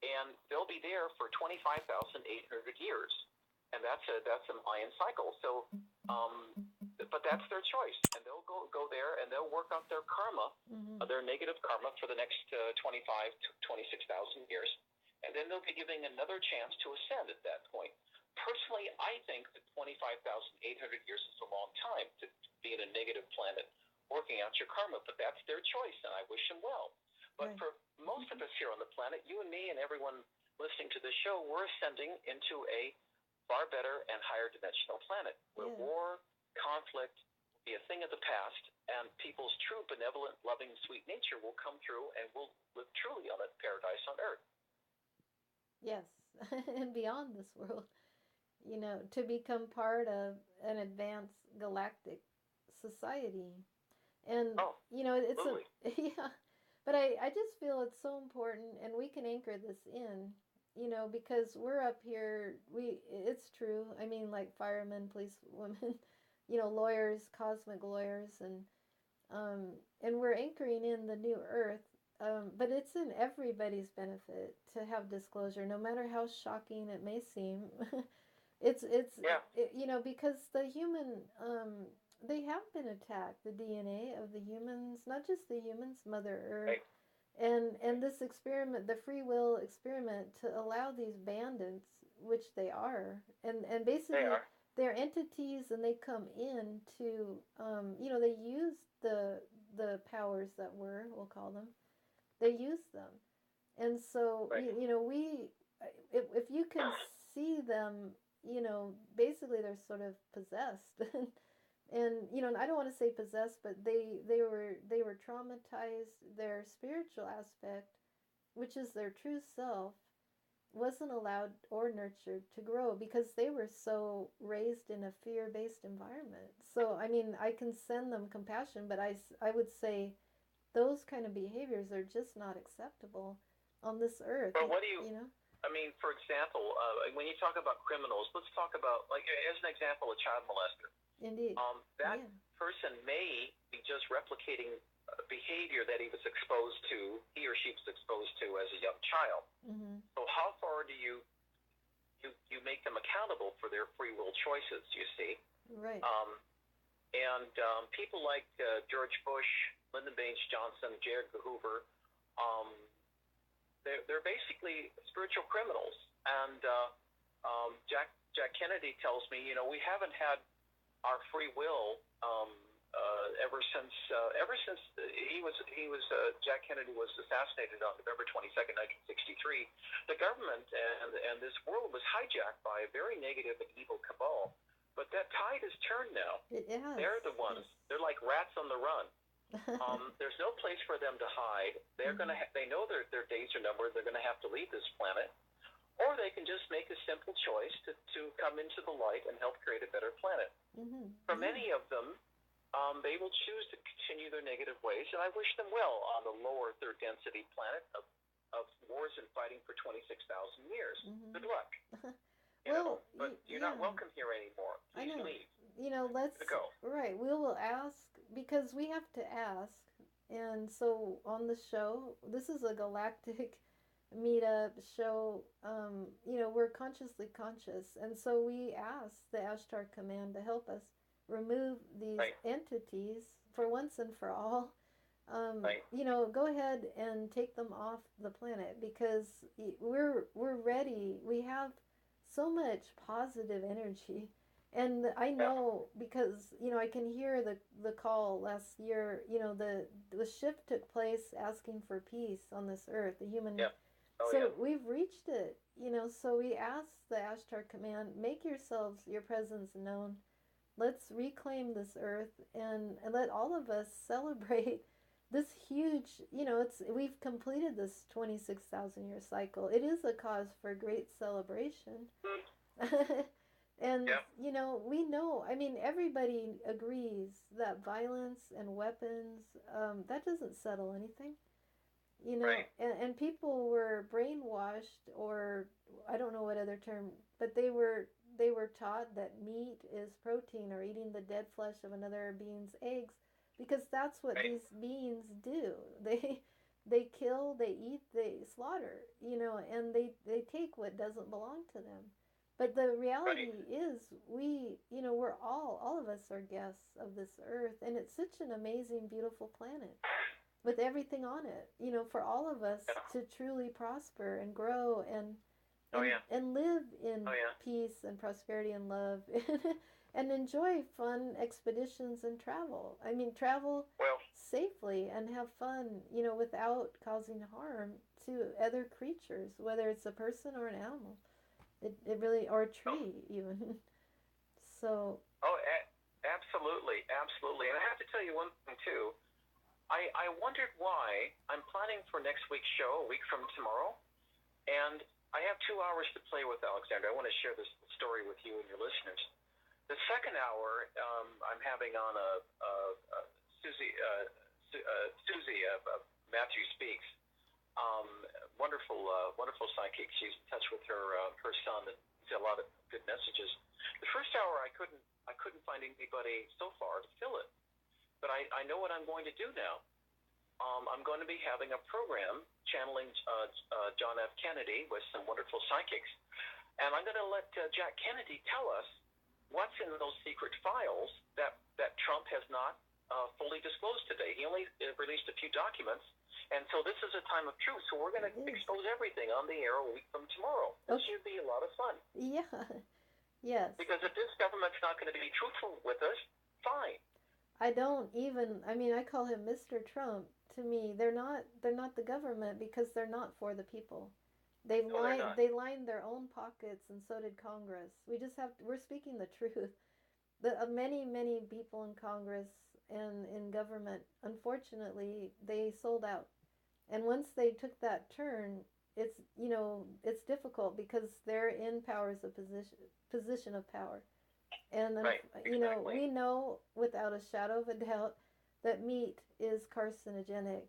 Speaker 4: And they'll be there for 25,800 years, and that's a Mayan cycle. So, but that's their choice, and they'll go there and they'll work out their karma, their negative karma, for the next 25 to 26,000 years, and then they'll be giving another chance to ascend at that point. Personally, I think that 25,800 years is a long time to be in a negative planet working out your karma, but that's their choice, and I wish them well. But for most of us here on the planet, you and me and everyone listening to this show, we're ascending into a far better and higher dimensional planet where war, conflict will be a thing of the past, and people's true benevolent, loving, sweet nature will come through, and we'll live truly on a paradise on earth.
Speaker 1: Yes, and beyond this world, to become part of an advanced galactic society. And, it's
Speaker 4: absolutely.
Speaker 1: yeah, but I just feel it's so important, and we can anchor this in, because we're up here, it's true. I mean, like firemen, policewomen, lawyers, cosmic lawyers, and we're anchoring in the new earth. But it's in everybody's benefit to have disclosure, no matter how shocking it may seem. Because the human, they have been attacked. The DNA of the humans, not just the humans, Mother Earth, and this experiment, the free will experiment, to allow these bandits, which they are, and basically they're entities, and they come in to, they use the powers that were, we'll call them, they use them, and so we, if you can see them, basically they're sort of possessed. And I don't want to say possessed, but they were traumatized. Their spiritual aspect, which is their true self, wasn't allowed or nurtured to grow because they were so raised in a fear-based environment. So I mean, I can send them compassion, but I would say those kind of behaviors are just not acceptable on this earth.
Speaker 4: Well, what do you I mean, for example, when you talk about criminals, let's talk about, like, as an example, a child molester.
Speaker 1: Indeed.
Speaker 4: That person may be just replicating behavior that he or she was exposed to as a young child. So how far do you make them accountable for their free will choices, you see?
Speaker 1: Right.
Speaker 4: And people like George Bush, Lyndon Baines Johnson, J. Edgar Hoover, they're basically spiritual criminals, and Jack Kennedy tells me, we haven't had our free will ever since Jack Kennedy was assassinated on November 22nd, 1963. The government and this world was hijacked by a very negative and evil cabal. But that tide has turned now.
Speaker 1: It has.
Speaker 4: They're the ones. They're like rats on the run. There's no place for them to hide. They're gonna. They know their days are numbered. They're gonna have to leave this planet, or they can just make a simple choice to come into the light and help create a better planet. For many of them, they will choose to continue their negative ways, and I wish them well on the lower third density planet of wars and fighting for 26,000 years. Good luck. But you're not welcome here anymore. Please leave.
Speaker 1: Let's
Speaker 4: go.
Speaker 1: Right. We will ask, because we have to ask. And so on the show, this is a galactic meetup show. We're consciously conscious, and so we ask the Ashtar Command to help us remove these entities for once and for all. Go ahead and take them off the planet, because we're ready. We have so much positive energy. And I know, because, I can hear the call last year, the shift took place asking for peace on this earth, the human. We've reached it, so we ask the Ashtar Command, make your presence known. Let's reclaim this earth and let all of us celebrate this huge, we've completed this 26,000 year cycle. It is a cause for great celebration. And, we know, everybody agrees that violence and weapons, that doesn't settle anything, and people were brainwashed, or I don't know what other term, but they were taught that meat is protein, or eating the dead flesh of another being's eggs, because that's what these beings do. They kill, they eat, they slaughter, and they take what doesn't belong to them. But the reality is, we're all of us are guests of this earth, and it's such an amazing, beautiful planet with everything on it, for all of us to truly prosper and grow and live in peace and prosperity and love, and enjoy fun expeditions and travel. Travel safely and have fun, without causing harm to other creatures, whether it's a person or an animal. It really, or a tree even. So.
Speaker 4: Absolutely. And I have to tell you one thing too. I wondered why. I'm planning for next week's show, a week from tomorrow, and I have 2 hours to play with Alexandra. I want to share this story with you and your listeners. The second hour, I'm having on Susie Matthew Speaks. Wonderful psychic. She's in touch with her son, and said a lot of good messages. The first hour, I couldn't find anybody so far to fill it, but I know what I'm going to do now. I'm going to be having a program channeling John F. Kennedy with some wonderful psychics, and I'm going to let Jack Kennedy tell us what's in those secret files that Trump has not fully disclosed today. He only released a few documents. And so this is a time of truth. So we're going to expose everything on the air a week from tomorrow. This should be a lot of fun.
Speaker 1: Yeah. Yes.
Speaker 4: Because if this government's not going to be truthful with us, fine.
Speaker 1: I call him Mr. Trump. To me, they're not the government, because they're not for the people. They lined their own pockets, and so did Congress. We're speaking the truth. Many people in Congress and in government, unfortunately, they sold out. And once they took that turn, it's difficult, because they're in power's a position of power. And we know without a shadow of a doubt that meat is carcinogenic.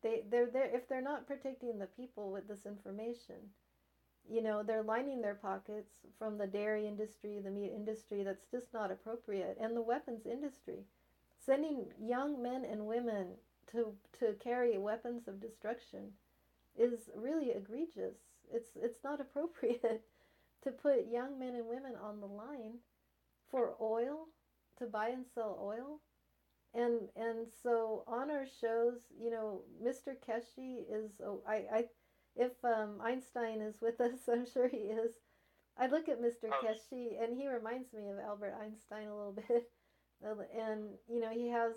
Speaker 1: They're there, if they're not protecting the people with this information. They're lining their pockets from the dairy industry, the meat industry, that's just not appropriate, and the weapons industry. Sending young men and women to carry weapons of destruction is really egregious. It's not appropriate to put young men and women on the line for oil, to buy and sell oil. And so on our shows, Mr. Keshi is, if Einstein is with us, I'm sure he is, I look at Mr.
Speaker 4: Um,
Speaker 1: Keshi, and he reminds me of Albert Einstein a little bit. And he has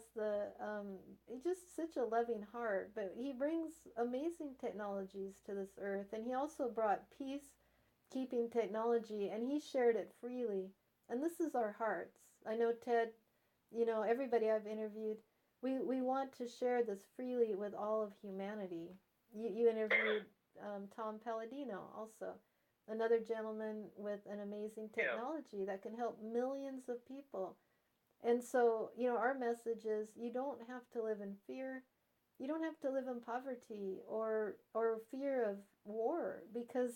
Speaker 1: he's just such a loving heart, but he brings amazing technologies to this earth, and he also brought peace keeping technology, and he shared it freely. And this is our hearts. I know Ted, everybody I've interviewed, we want to share this freely with all of humanity. You interviewed Tom Palladino also, another gentleman with an amazing
Speaker 4: yeah.
Speaker 1: technology that can help millions of people. And so, our message is you don't have to live in fear. You don't have to live in poverty or fear of war, because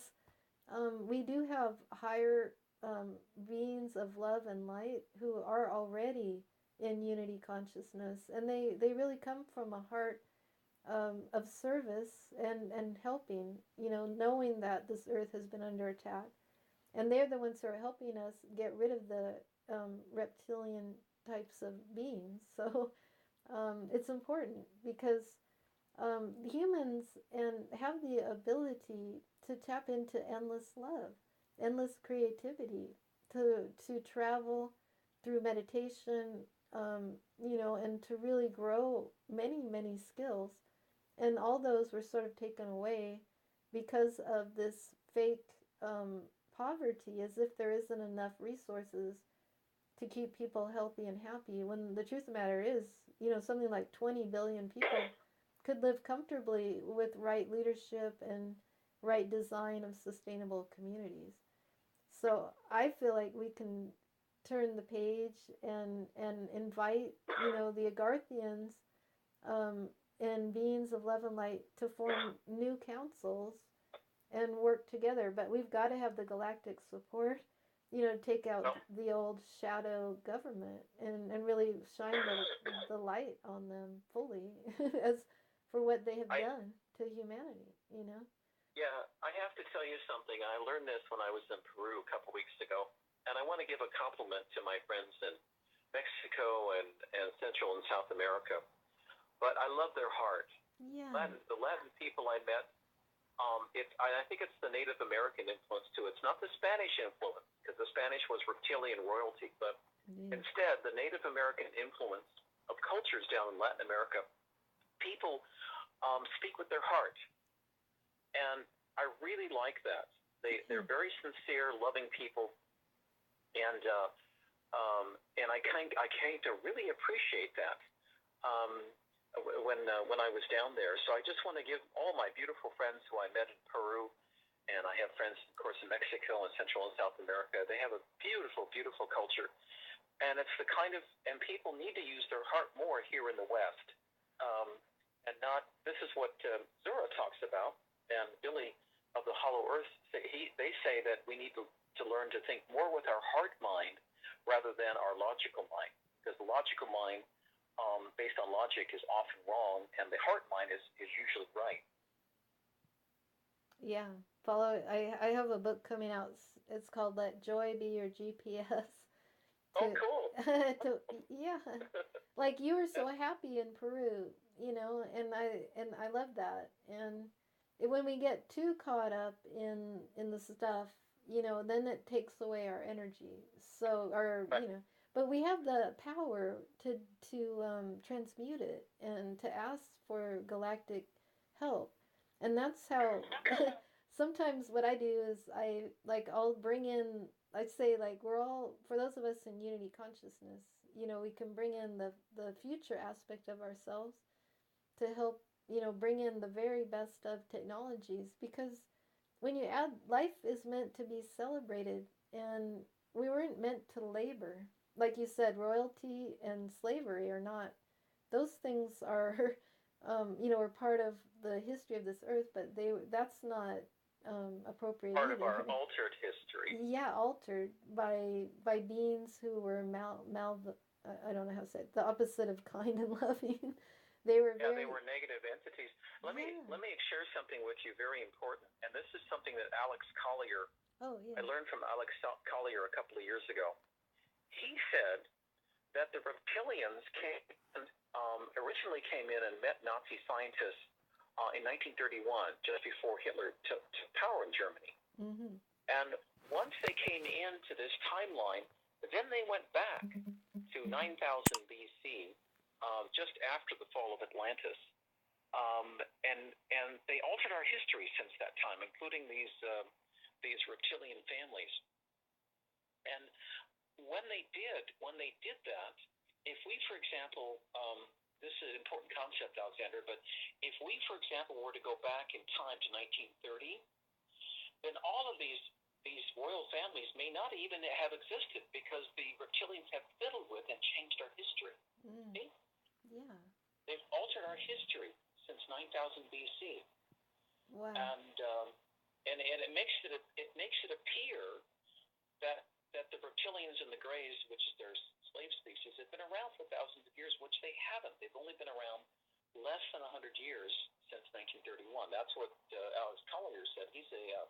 Speaker 1: we do have higher beings of love and light who are already in unity consciousness, and they really come from a heart of service and helping, knowing that this earth has been under attack. And they're the ones who are helping us get rid of the reptilian types of beings. So it's important because humans and have the ability to tap into endless love, endless creativity, to travel through meditation, and to really grow many many skills. And all those were sort of taken away because of this fake poverty, as if there isn't enough resources to keep people healthy and happy, when the truth of the matter is, something like 20 billion people could live comfortably with right leadership and right design of sustainable communities. So I feel like we can turn the page and invite, the Agarthians, um, and beings of love and light to form new councils and work together. But we've got to have the galactic support, take out
Speaker 4: no,
Speaker 1: the old shadow government and really shine the light on them fully as for what they have
Speaker 4: I
Speaker 1: done to humanity.
Speaker 4: yeah, I have to tell you something. I learned this when I was in Peru a couple weeks ago, and I want to give a compliment to my friends in Mexico and Central and South America. But I love their heart.
Speaker 1: Yeah.
Speaker 4: The Latin people I met, I think it's the Native American influence too. It's not the Spanish influence, because the Spanish was reptilian royalty, but
Speaker 1: Yeah.
Speaker 4: instead the Native American influence of cultures down in Latin America. People speak with their heart, and I really like that. They're very sincere, loving people, and I came to really appreciate that. Um, when I was down there. So I just want to give all my beautiful friends who I met in Peru, and I have friends, of course, in Mexico and Central and South America. They have a beautiful, beautiful culture, and it's the kind of, and people need to use their heart more here in the West, and not. This is what Zura talks about, and Billy of the Hollow Earth. They say that we need to learn to think more with our heart mind rather than our logical mind, because the logical mind, based on logic, is often wrong, and the heart mind is usually right.
Speaker 1: Yeah. Follow. I have a book coming out. It's called "Let Joy Be Your GPS."
Speaker 4: Oh,
Speaker 1: To
Speaker 4: cool.
Speaker 1: to yeah, like you were so happy in Peru, and I love that. And when we get too caught up in the stuff, then it takes away our energy. So our
Speaker 4: Right.
Speaker 1: but we have the power to transmute it and to ask for galactic help. And that's how sometimes what I do is I'll bring in, I'd say, like, we're all, for those of us in unity consciousness, we can bring in the future aspect of ourselves to help, bring in the very best of technologies, because when you add, life is meant to be celebrated, and we weren't meant to labor. Like you said, royalty and slavery are not, those things are, are part of the history of this earth, but that's not appropriate
Speaker 4: Part of our
Speaker 1: either.
Speaker 4: altered history.
Speaker 1: Yeah, altered by beings who were I don't know how to say it, the opposite of kind and loving. They were
Speaker 4: Yeah, they
Speaker 1: very,
Speaker 4: were negative entities.
Speaker 1: yeah.
Speaker 4: Let me share something with you very important, and this is something that Alex Collier.
Speaker 1: Oh
Speaker 4: I
Speaker 1: yeah.
Speaker 4: learned from Alex Collier a couple of years ago. He said that the reptilians originally came in and met Nazi scientists in 1931, just before Hitler took power in Germany.
Speaker 1: Mhm.
Speaker 4: And once they came into this timeline, then they went back to 9000 BC, just after the fall of Atlantis. And they altered our history since that time, including these reptilian families. And when they did that, if we, for example, this is an important concept, Alexandra, but if we, for example, were to go back in time to 1930, then all of these royal families may not even have existed because the reptilians have fiddled with and changed our history. See?
Speaker 1: Yeah.
Speaker 4: They've altered our history since 9000 BC.
Speaker 1: Wow.
Speaker 4: And it makes it appear that the reptilians and the Greys, which is their slave species, have been around for thousands of years, which they haven't. They've only been around less than 100 years since 1931. That's what Alex Collier said. He's a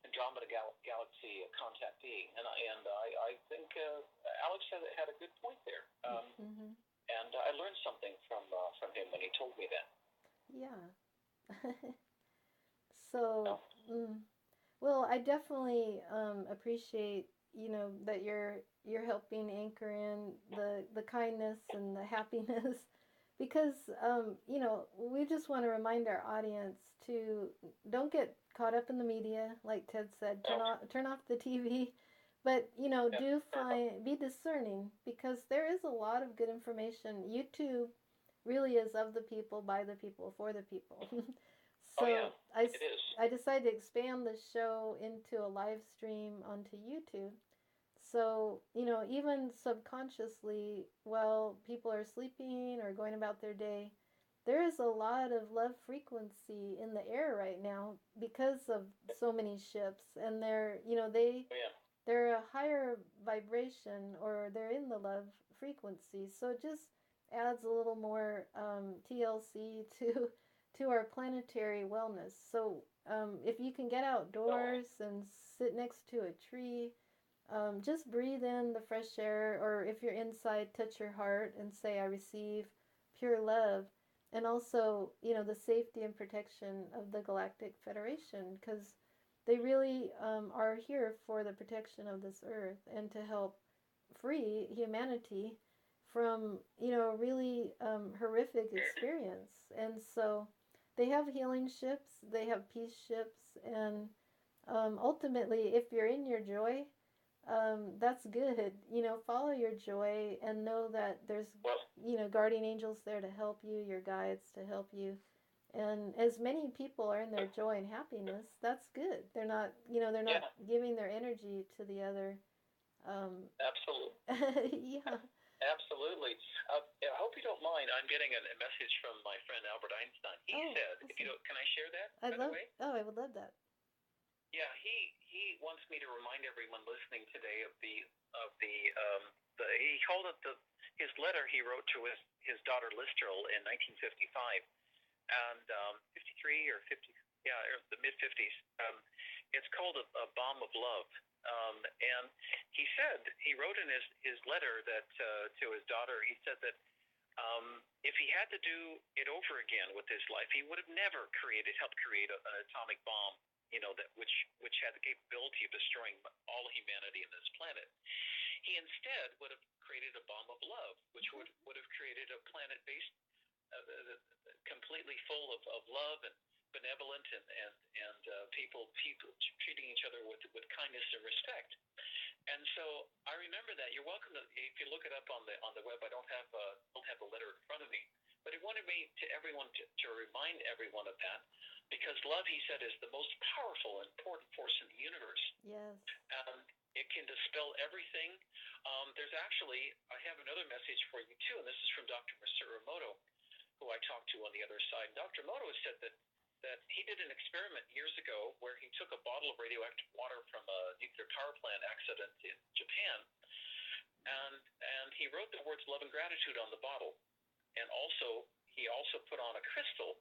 Speaker 4: Andromeda Galaxy contactee, and I think Alex had a good point there. And I learned something from him when he told me that.
Speaker 1: Yeah. So, well, I definitely appreciate, that you're helping anchor in the kindness and the happiness, because we just want to remind our audience to don't get caught up in the media, like Ted said. Turn off the TV. But, be discerning, because there is a lot of good information. YouTube really is of the people, by the people, for the people. So I decided to expand the show into a live stream onto YouTube. So, even subconsciously, while people are sleeping or going about their day, there is a lot of love frequency in the air right now because of so many ships. And they're a higher vibration, or they're in the love frequency. So it just adds a little more TLC to our planetary wellness. So if you can get outdoors and sit next to a tree, just breathe in the fresh air, or if you're inside, touch your heart and say, I receive pure love. And also, the safety and protection of the Galactic Federation, because they really are here for the protection of this earth and to help free humanity from, really horrific experience. And so they have healing ships, they have peace ships, and ultimately, if you're in your joy, that's good. Follow your joy and know that there's, guardian angels there to help you, your guides to help you. And as many people are in their joy and happiness, that's good. They're not, giving their energy to the other.
Speaker 4: Absolutely.
Speaker 1: Yeah.
Speaker 4: Absolutely. I hope you don't mind. I'm getting a message from my friend Albert Einstein. He said,
Speaker 1: awesome.
Speaker 4: if you don't, can I share that?
Speaker 1: I would love that.
Speaker 4: Yeah, he wants me to remind everyone listening today of he called it his letter he wrote to his daughter Listrel in 1955, and 53 or 50, the mid 50s. It's called a Bomb of Love. And he said, he wrote in his letter that to his daughter, he said that if he had to do it over again with his life, he would have never helped create an atomic bomb, which had the capability of destroying all humanity on this planet. He instead would have created a bomb of love, which would have created a planet based completely full of love and benevolent and people treating each other with kindness and respect. And so I remember that. You're welcome to, if you look it up on the web. I don't have the letter in front of me, but he wanted me to remind everyone of that, because love, he said, is the most powerful and important force in the universe.
Speaker 1: Yes.
Speaker 4: It can dispel everything. There's actually, I have another message for you too, and this is from Dr. Masaru Emoto, who I talked to on the other side. Dr. Emoto said that he did an experiment years ago where he took a bottle of radioactive water from a nuclear power plant accident in Japan, and he wrote the words love and gratitude on the bottle. And he also put on a crystal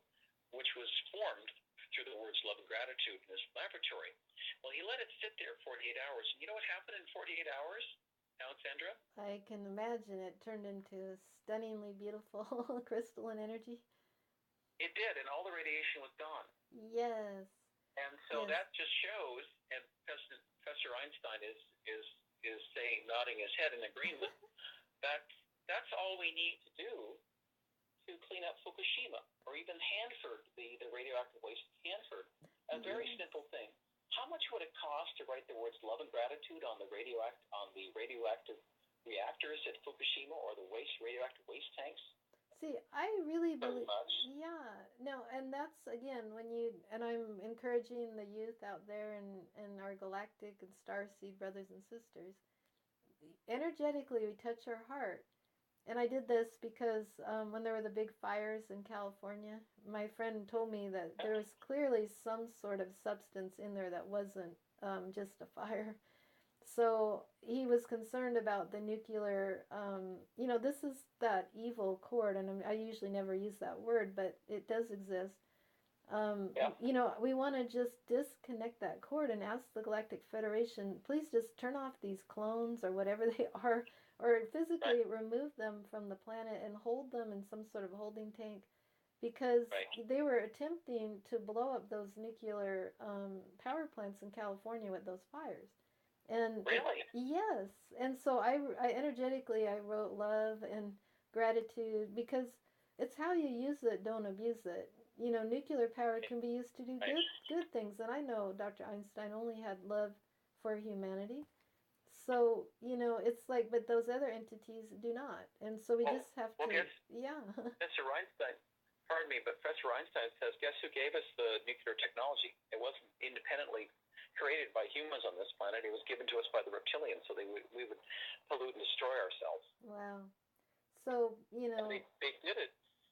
Speaker 4: which was formed through the words love and gratitude in his laboratory. Well, he let it sit there 48 hours. And you know what happened in 48 hours, Alexandra?
Speaker 1: I can imagine it turned into a stunningly beautiful crystalline energy.
Speaker 4: It did, and all the radiation was gone.
Speaker 1: Yes.
Speaker 4: And so that just shows, and Professor Einstein is saying, nodding his head in agreement. That's all we need to do to clean up Fukushima, or even Hanford, the radioactive waste at Hanford. A very simple thing. How much would it cost to write the words love and gratitude on the radioactive reactors at Fukushima, or the radioactive waste tanks?
Speaker 1: See, I really believe, yeah, no, and that's again and I'm encouraging the youth out there and our galactic and starseed brothers and sisters. Energetically, we touch our heart. And I did this because when there were the big fires in California, my friend told me that there was clearly some sort of substance in there that wasn't just a fire. So he was concerned about the nuclear, this is that evil cord, and I usually never use that word, but it does exist. We want to just disconnect that cord and ask the Galactic Federation, please just turn off these clones or whatever they are, or physically remove them from the planet and hold them in some sort of holding tank, because they were attempting to blow up those nuclear power plants in California with those fires. And
Speaker 4: really?
Speaker 1: Yes. And so I energetically I wrote love and gratitude, because it's how you use it, don't abuse it. Nuclear power can be used to do good things, and I know Dr. Einstein only had love for humanity. So, it's like, but those other entities do not. And so we just have to, yeah.
Speaker 4: Professor Einstein, pardon me, but Professor Einstein says, guess who gave us the nuclear technology? It wasn't independently created by humans on this planet. It was given to us by the reptilians, so we would pollute and destroy ourselves.
Speaker 1: Wow. So,
Speaker 4: And they did it.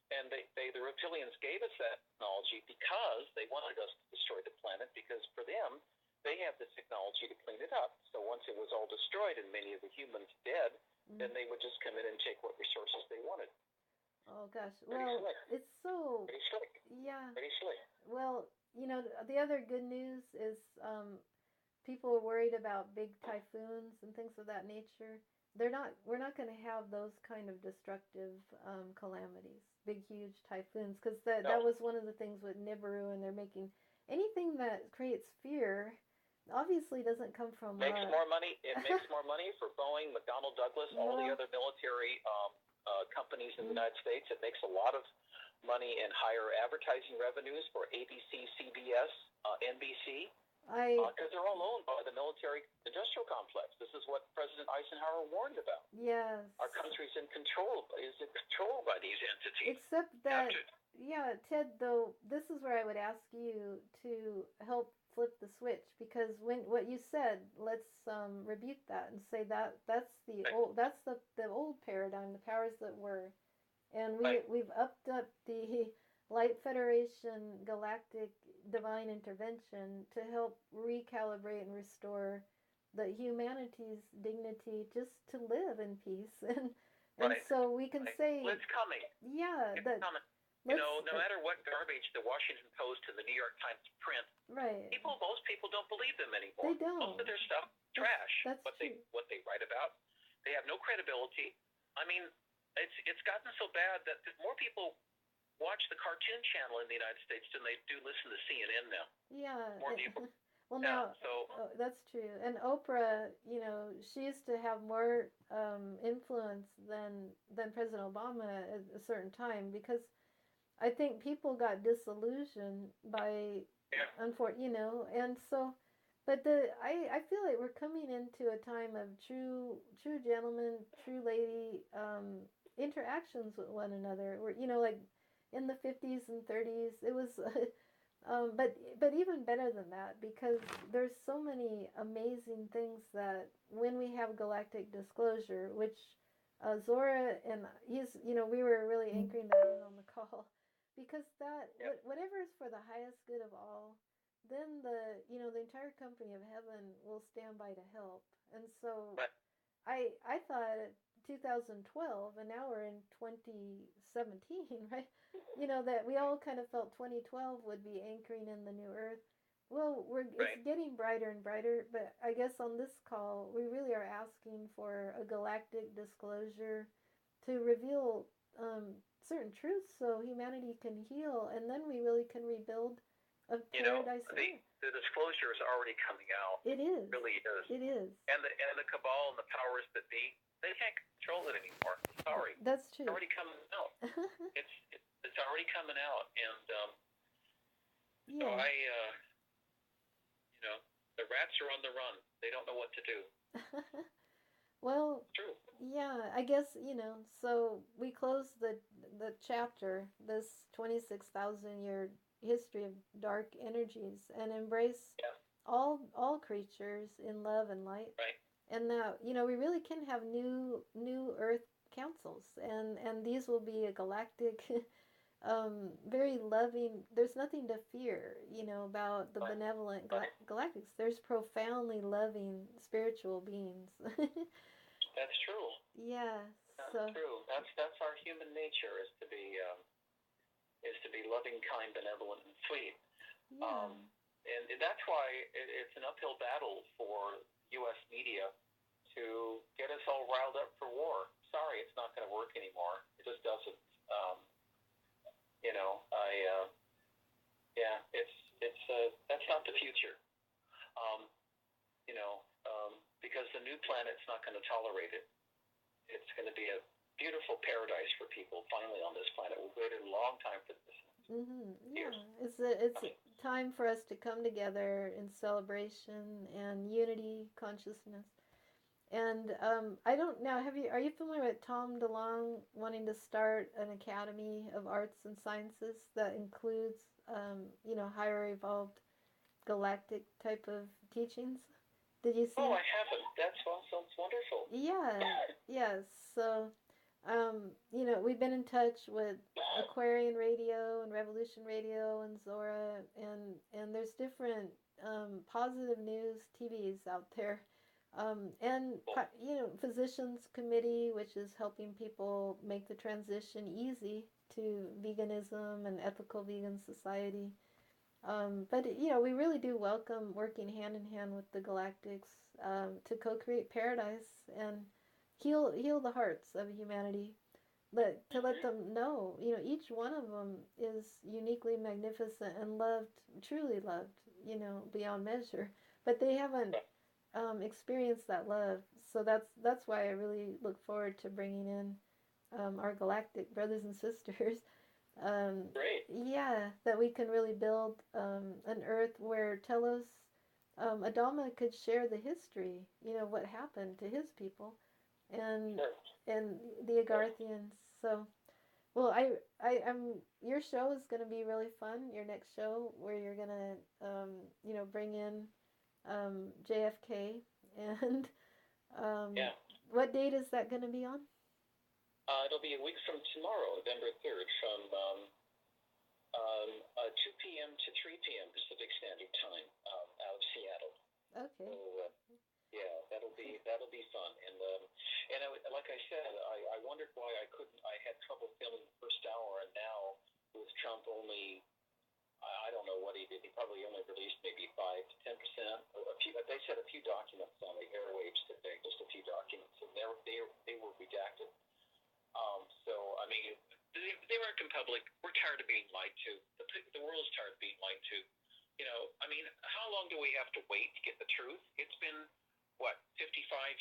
Speaker 4: And the reptilians gave us that technology because they wanted us to destroy the planet, because for them, they have the technology to clean it up. So once it was all destroyed and many of the humans dead, then they would just come in and take what resources they wanted.
Speaker 1: Oh, gosh.
Speaker 4: Pretty slick.
Speaker 1: It's so...
Speaker 4: Pretty slick.
Speaker 1: Yeah.
Speaker 4: Pretty slick.
Speaker 1: Well, the other good news is people are worried about big typhoons and things of that nature. We're not going to have those kind of destructive calamities, big, huge typhoons, because that was one of the things with Nibiru, and they're making anything that creates fear obviously doesn't come from
Speaker 4: makes more money. It makes more money for Boeing, McDonnell Douglas, all the other military companies in the United States. It makes a lot of money in higher advertising revenues for ABC, CBS, NBC. Because they're all owned by the military-industrial complex. This is what President Eisenhower warned about.
Speaker 1: Yes.
Speaker 4: Our country's is controlled by these entities.
Speaker 1: Except that, Ted, though, this is where I would ask you to help flip the switch, because what you said, let's rebuke that and say that's the old paradigm, the powers that were, and we've upped up the Light Federation Galactic Divine Intervention to help recalibrate and restore the humanity's dignity just to live in peace. And so we can say...
Speaker 4: It's coming.
Speaker 1: Yeah.
Speaker 4: It's coming. No matter what garbage the Washington Post and the New York Times print, most people don't believe them anymore.
Speaker 1: They don't.
Speaker 4: Most of their stuff, trash.
Speaker 1: That's
Speaker 4: what
Speaker 1: true.
Speaker 4: What they write about, they have no credibility. I mean, it's gotten so bad that more people watch the Cartoon Channel in the United States than they do listen to CNN now.
Speaker 1: Yeah.
Speaker 4: More people.
Speaker 1: Well, now, that's true. And Oprah, she used to have more influence than President Obama at a certain time, because I think people got disillusioned by, and so, but I feel like we're coming into a time of true gentleman, true lady interactions with one another. We're, like, in the 50s and 30s, it was, but even better than that, because there's so many amazing things that when we have galactic disclosure, which Zora and we were really anchoring that in on the call, because that whatever is for the highest good of all, then the entire company of heaven will stand by to help. And so I thought 2012, and now we're in 2017, right? That we all kind of felt 2012 would be anchoring in the new earth. Well, it's getting brighter and brighter, but I guess on this call, we really are asking for a galactic disclosure to reveal certain truths so humanity can heal, and then we really can rebuild a paradise.
Speaker 4: the disclosure is already coming out.
Speaker 1: It is.
Speaker 4: It really is.
Speaker 1: It is.
Speaker 4: And the cabal and the powers that be, they can't control it anymore. Sorry.
Speaker 1: That's true.
Speaker 4: It's already coming out. It's already coming out, and so
Speaker 1: Yeah.
Speaker 4: the rats are on the run. They don't know what to do.
Speaker 1: Well,
Speaker 4: It's true.
Speaker 1: yeah, I guess, so we close the chapter, this 26,000-year history of dark energies, and embrace
Speaker 4: Yeah.
Speaker 1: all creatures in love and light.
Speaker 4: Right.
Speaker 1: And that, we really can have new earth councils, and these will be a galactic very loving. There's nothing to fear, about the
Speaker 4: Right.
Speaker 1: benevolent
Speaker 4: Right.
Speaker 1: galactics. There's profoundly loving spiritual beings.
Speaker 4: That's true.
Speaker 1: Yeah.
Speaker 4: That's
Speaker 1: So
Speaker 4: true. That's our human nature, is to be loving, kind, benevolent, and sweet.
Speaker 1: yeah.
Speaker 4: And that's why it's an uphill battle for U.S. media to get us all riled up for war. Sorry, it's not going to work anymore. It just doesn't. That's not the future. Because the new planet's not going to tolerate it. It's going to be a beautiful paradise for people finally on this planet. We've waited a long time for this.
Speaker 1: Yeah. It's time for us to come together in celebration and unity consciousness. And I don't now. Are you familiar with Tom DeLonge wanting to start an Academy of Arts and Sciences that includes, higher evolved galactic type of teachings? Did you see?
Speaker 4: Oh, I haven't. That sounds wonderful.
Speaker 1: Yeah. Yes. So, we've been in touch with Aquarian Radio and Revolution Radio and Zora, and there's different positive news TVs out there. And Physicians Committee, which is helping people make the transition easy to veganism and ethical vegan society. But we really do welcome working hand in hand with the galactics to co-create paradise and heal the hearts of humanity. To let them know, each one of them is uniquely magnificent and loved, truly loved, beyond measure. But they haven't experienced that love, so that's why I really look forward to bringing in our galactic brothers and sisters.
Speaker 4: Great.
Speaker 1: Yeah, that we can really build an earth where Telos Adama could share the history, what happened to his people, and
Speaker 4: Sure.
Speaker 1: and the Agarthians. So, well, I'm your show is going to be really fun. Your next show where you're gonna bring in JFK, and
Speaker 4: Yeah.
Speaker 1: what date is that going to be on?
Speaker 4: It'll be a week from tomorrow, November 3rd, from 2 p.m. to 3 p.m. Pacific Standard Time, out of Seattle.
Speaker 1: Okay.
Speaker 4: So, that'll be fun. And like I said, I wondered why I had trouble filming the first hour, and now with Trump only, I don't know what he did. He probably only released maybe 5 to 10%. They said a few documents on the airwaves today, just a few documents, and they were redacted. So I mean, the American public, we're tired of being lied to. The world's tired of being lied to. I mean, how long do we have to wait to get the truth? It's been, what, 55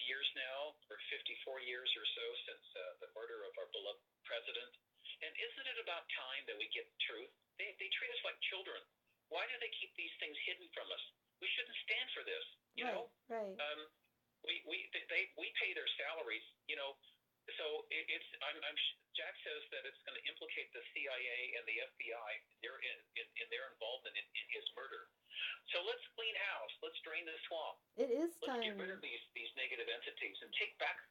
Speaker 4: years now, or 54 years or so since the murder of our beloved president. And isn't it about time that we get the truth? They treat us like children. Why do they keep these things hidden from us? We shouldn't stand for this.
Speaker 1: Right.
Speaker 4: We pay their salaries. So Jack says that it's going to implicate the CIA and the FBI in their involvement in his murder. So let's clean house. Let's drain the swamp.
Speaker 1: It is
Speaker 4: Let's
Speaker 1: time.
Speaker 4: get rid of these negative entities and take back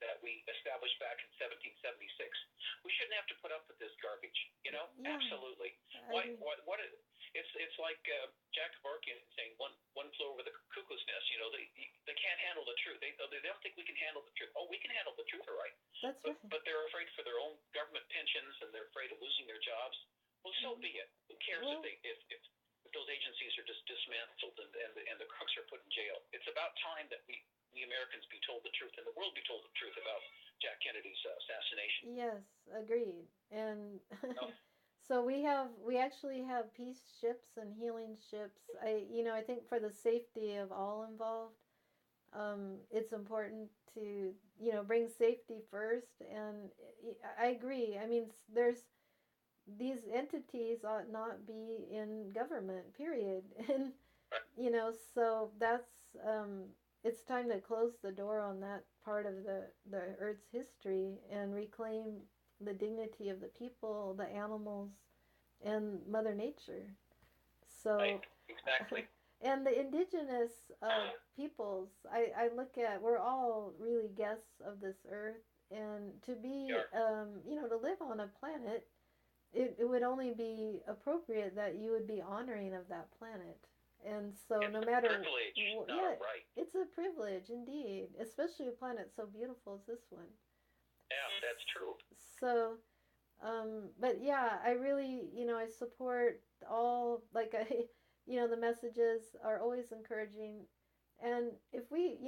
Speaker 4: that we established back in 1776. We shouldn't have to put up with this garbage.
Speaker 1: Yeah,
Speaker 4: Absolutely. It's like Jack Kevorkian saying one flew over the cuckoo's nest. They can't handle the truth. They don't think we can handle the truth. Oh, we can handle the truth, all right.
Speaker 1: That's right.
Speaker 4: But they're afraid for their own government pensions, and they're afraid of losing their jobs. Well, so be it. Who cares if those agencies are just dismantled and the crooks are put in jail? It's about time that we Americans be told the truth, and the world be told the truth about Jack Kennedy's assassination.
Speaker 1: Yes, agreed. And So we actually have peace ships and healing ships. I think for the safety of all involved, it's important to bring safety first. And I agree. I mean, there's these entities ought not be in government. Period. And so it's time to close the door on that part of the Earth's history and reclaim the dignity of the people, the animals, and Mother Nature. So,
Speaker 4: Right. Exactly.
Speaker 1: and the indigenous peoples, I look at, we're all really guests of this earth, and to be, to live on a planet, it would only be appropriate that you would be honoring of that planet. And so,
Speaker 4: it's
Speaker 1: no matter,
Speaker 4: privilege, not
Speaker 1: yeah,
Speaker 4: a right.
Speaker 1: it's a privilege indeed, especially a planet so beautiful as this one.
Speaker 4: Yeah, that's true.
Speaker 1: So, but yeah, I really, I support all, like, the messages are always encouraging. And if we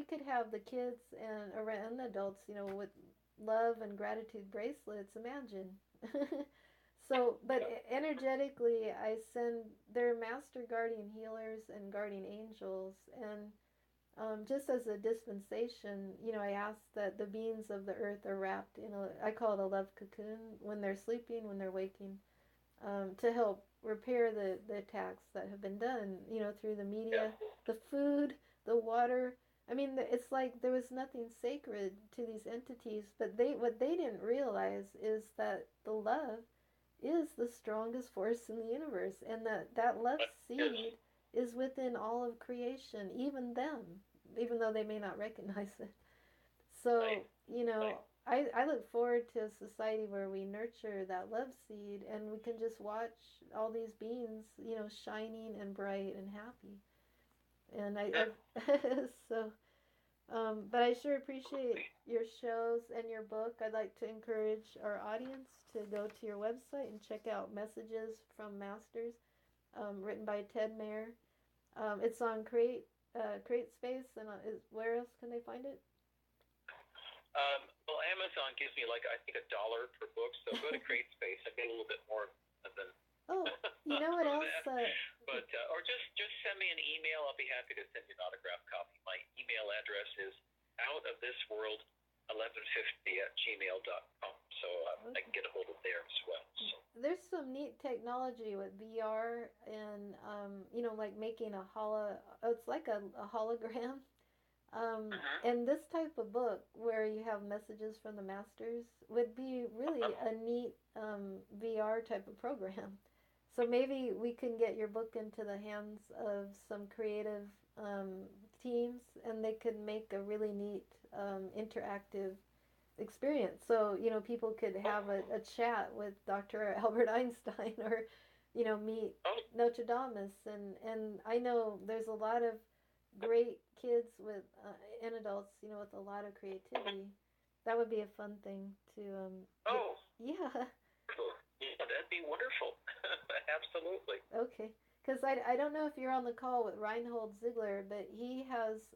Speaker 1: could have the kids and adults, with love and gratitude bracelets, imagine. So, but energetically, I send their master guardian healers and guardian angels, and just as a dispensation, I ask that the beings of the earth are wrapped in I call it a love cocoon, when they're sleeping, when they're waking, to help repair the attacks that have been done, through the media, the food, the water. I mean, it's like there was nothing sacred to these entities, but what they didn't realize is that the love is the strongest force in the universe, and that love seed is within all of creation, even them, even though they may not recognize it. So,
Speaker 4: Right.
Speaker 1: I look forward to a society where we nurture that love seed, and we can just watch all these beings, shining and bright and happy. And so, but I sure appreciate your shows and your book. I'd like to encourage our audience to go to your website and check out Messages from Masters, written by Ted Mayer. It's on Create Space, and where else can they find it?
Speaker 4: Well, Amazon gives me like I think $1 per book, so go to Create Space. I get a little bit more than.
Speaker 1: Oh, you know what else?
Speaker 4: But or just send me an email. I'll be happy to send you an autographed copy. My email address is outofthisworld1150@gmail.com. So I can get a hold of there as well. So.
Speaker 1: There's some neat technology with VR and like making it's like a hologram. And this type of book where you have messages from the masters would be really a neat VR type of program. So maybe we can get your book into the hands of some creative teams, and they could make a really neat interactive experience. So people could have a chat with Dr. Albert Einstein, or meet Nostradamus, and I know there's a lot of great kids with and adults, with a lot of creativity. That would be a fun thing to yeah.
Speaker 4: Yeah, that'd be wonderful. Absolutely.
Speaker 1: Okay. Because I don't know if you're on the call with Reinhold Ziegler, but he has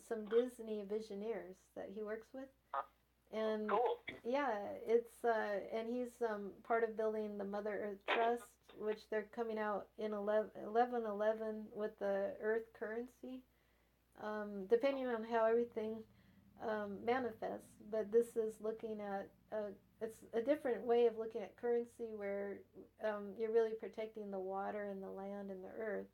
Speaker 1: some Disney Visioneers that he works with. And
Speaker 4: cool.
Speaker 1: Yeah, it's and he's part of building the Mother Earth Trust, which they're coming out in 11/11 with the Earth currency, depending on how everything manifests. But this is looking at it's a different way of looking at currency, where you're really protecting the water and the land and the earth.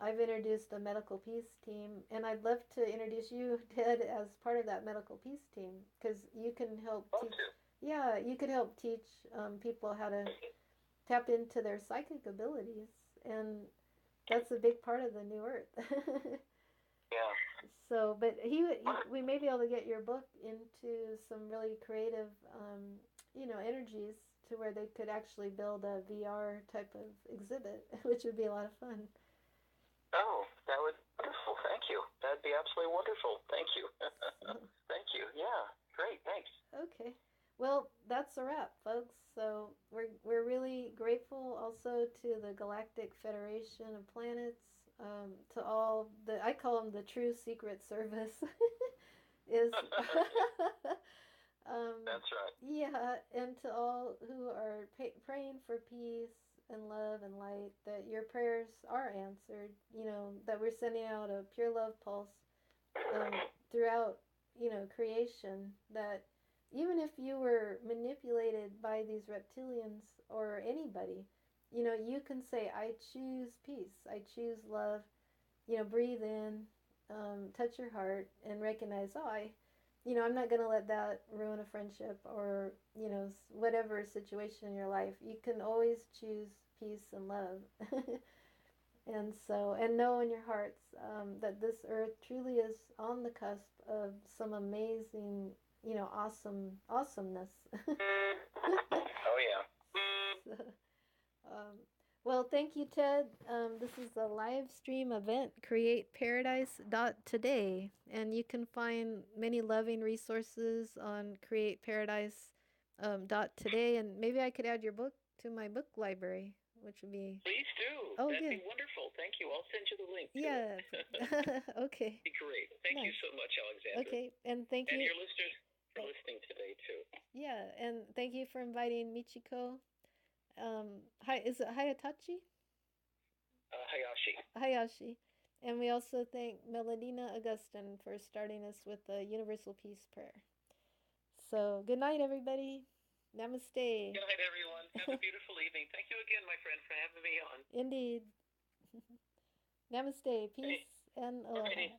Speaker 1: I've introduced a medical peace team, and I'd love to introduce you, Ted, as part of that medical peace team, because you can help teach. Yeah, you could help teach people how to tap into their psychic abilities, and that's a big part of the new earth.
Speaker 4: Yeah.
Speaker 1: So, but we may be able to get your book into some really creative, energies, to where they could actually build a VR type of exhibit, which would be a lot of fun.
Speaker 4: Oh, that would be wonderful. Thank you. That'd be absolutely wonderful. Thank you. Thank you. Yeah. Great. Thanks.
Speaker 1: Okay. Well, that's a wrap, folks. So we're really grateful also to the Galactic Federation of Planets, to all I call them the true Secret Service, is
Speaker 4: That's right.
Speaker 1: Yeah, and to all who are praying for peace and love and light, that your prayers are answered. That we're sending out a pure love pulse throughout, creation. That even if you were manipulated by these reptilians or anybody, you can say, I choose peace, I choose love. Breathe in, touch your heart, and recognize, oh, I'm not going to let that ruin a friendship or, whatever situation in your life. You can always choose peace and love. And know in your hearts that this earth truly is on the cusp of some amazing, awesomeness.
Speaker 4: Oh yeah.
Speaker 1: So, well, thank you, Ted. This is a live stream event, createparadise.today, and you can find many loving resources on createparadise.today, and maybe I could add your book to my book library, which would be...
Speaker 4: Please do.
Speaker 1: Oh,
Speaker 4: That'd
Speaker 1: good.
Speaker 4: be wonderful. Thank you. I'll send you the link to
Speaker 1: Yeah.
Speaker 4: it.
Speaker 1: Okay.
Speaker 4: Be great. Thank you
Speaker 1: Nice.
Speaker 4: so much, Alexandra.
Speaker 1: Okay, and thank
Speaker 4: And
Speaker 1: you.
Speaker 4: your listeners for listening today too.
Speaker 1: Yeah, and thank you for inviting Michiko. Hi, is it Hayatachi?
Speaker 4: Hayashi.
Speaker 1: Hayashi. And we also thank Melodina Augustin for starting us with the Universal Peace Prayer. So, good night, everybody. Namaste.
Speaker 4: Good night, everyone. Have a beautiful evening. Thank you again, my friend, for having me on.
Speaker 1: Indeed. Namaste. Peace and aloha.
Speaker 4: Alrighty.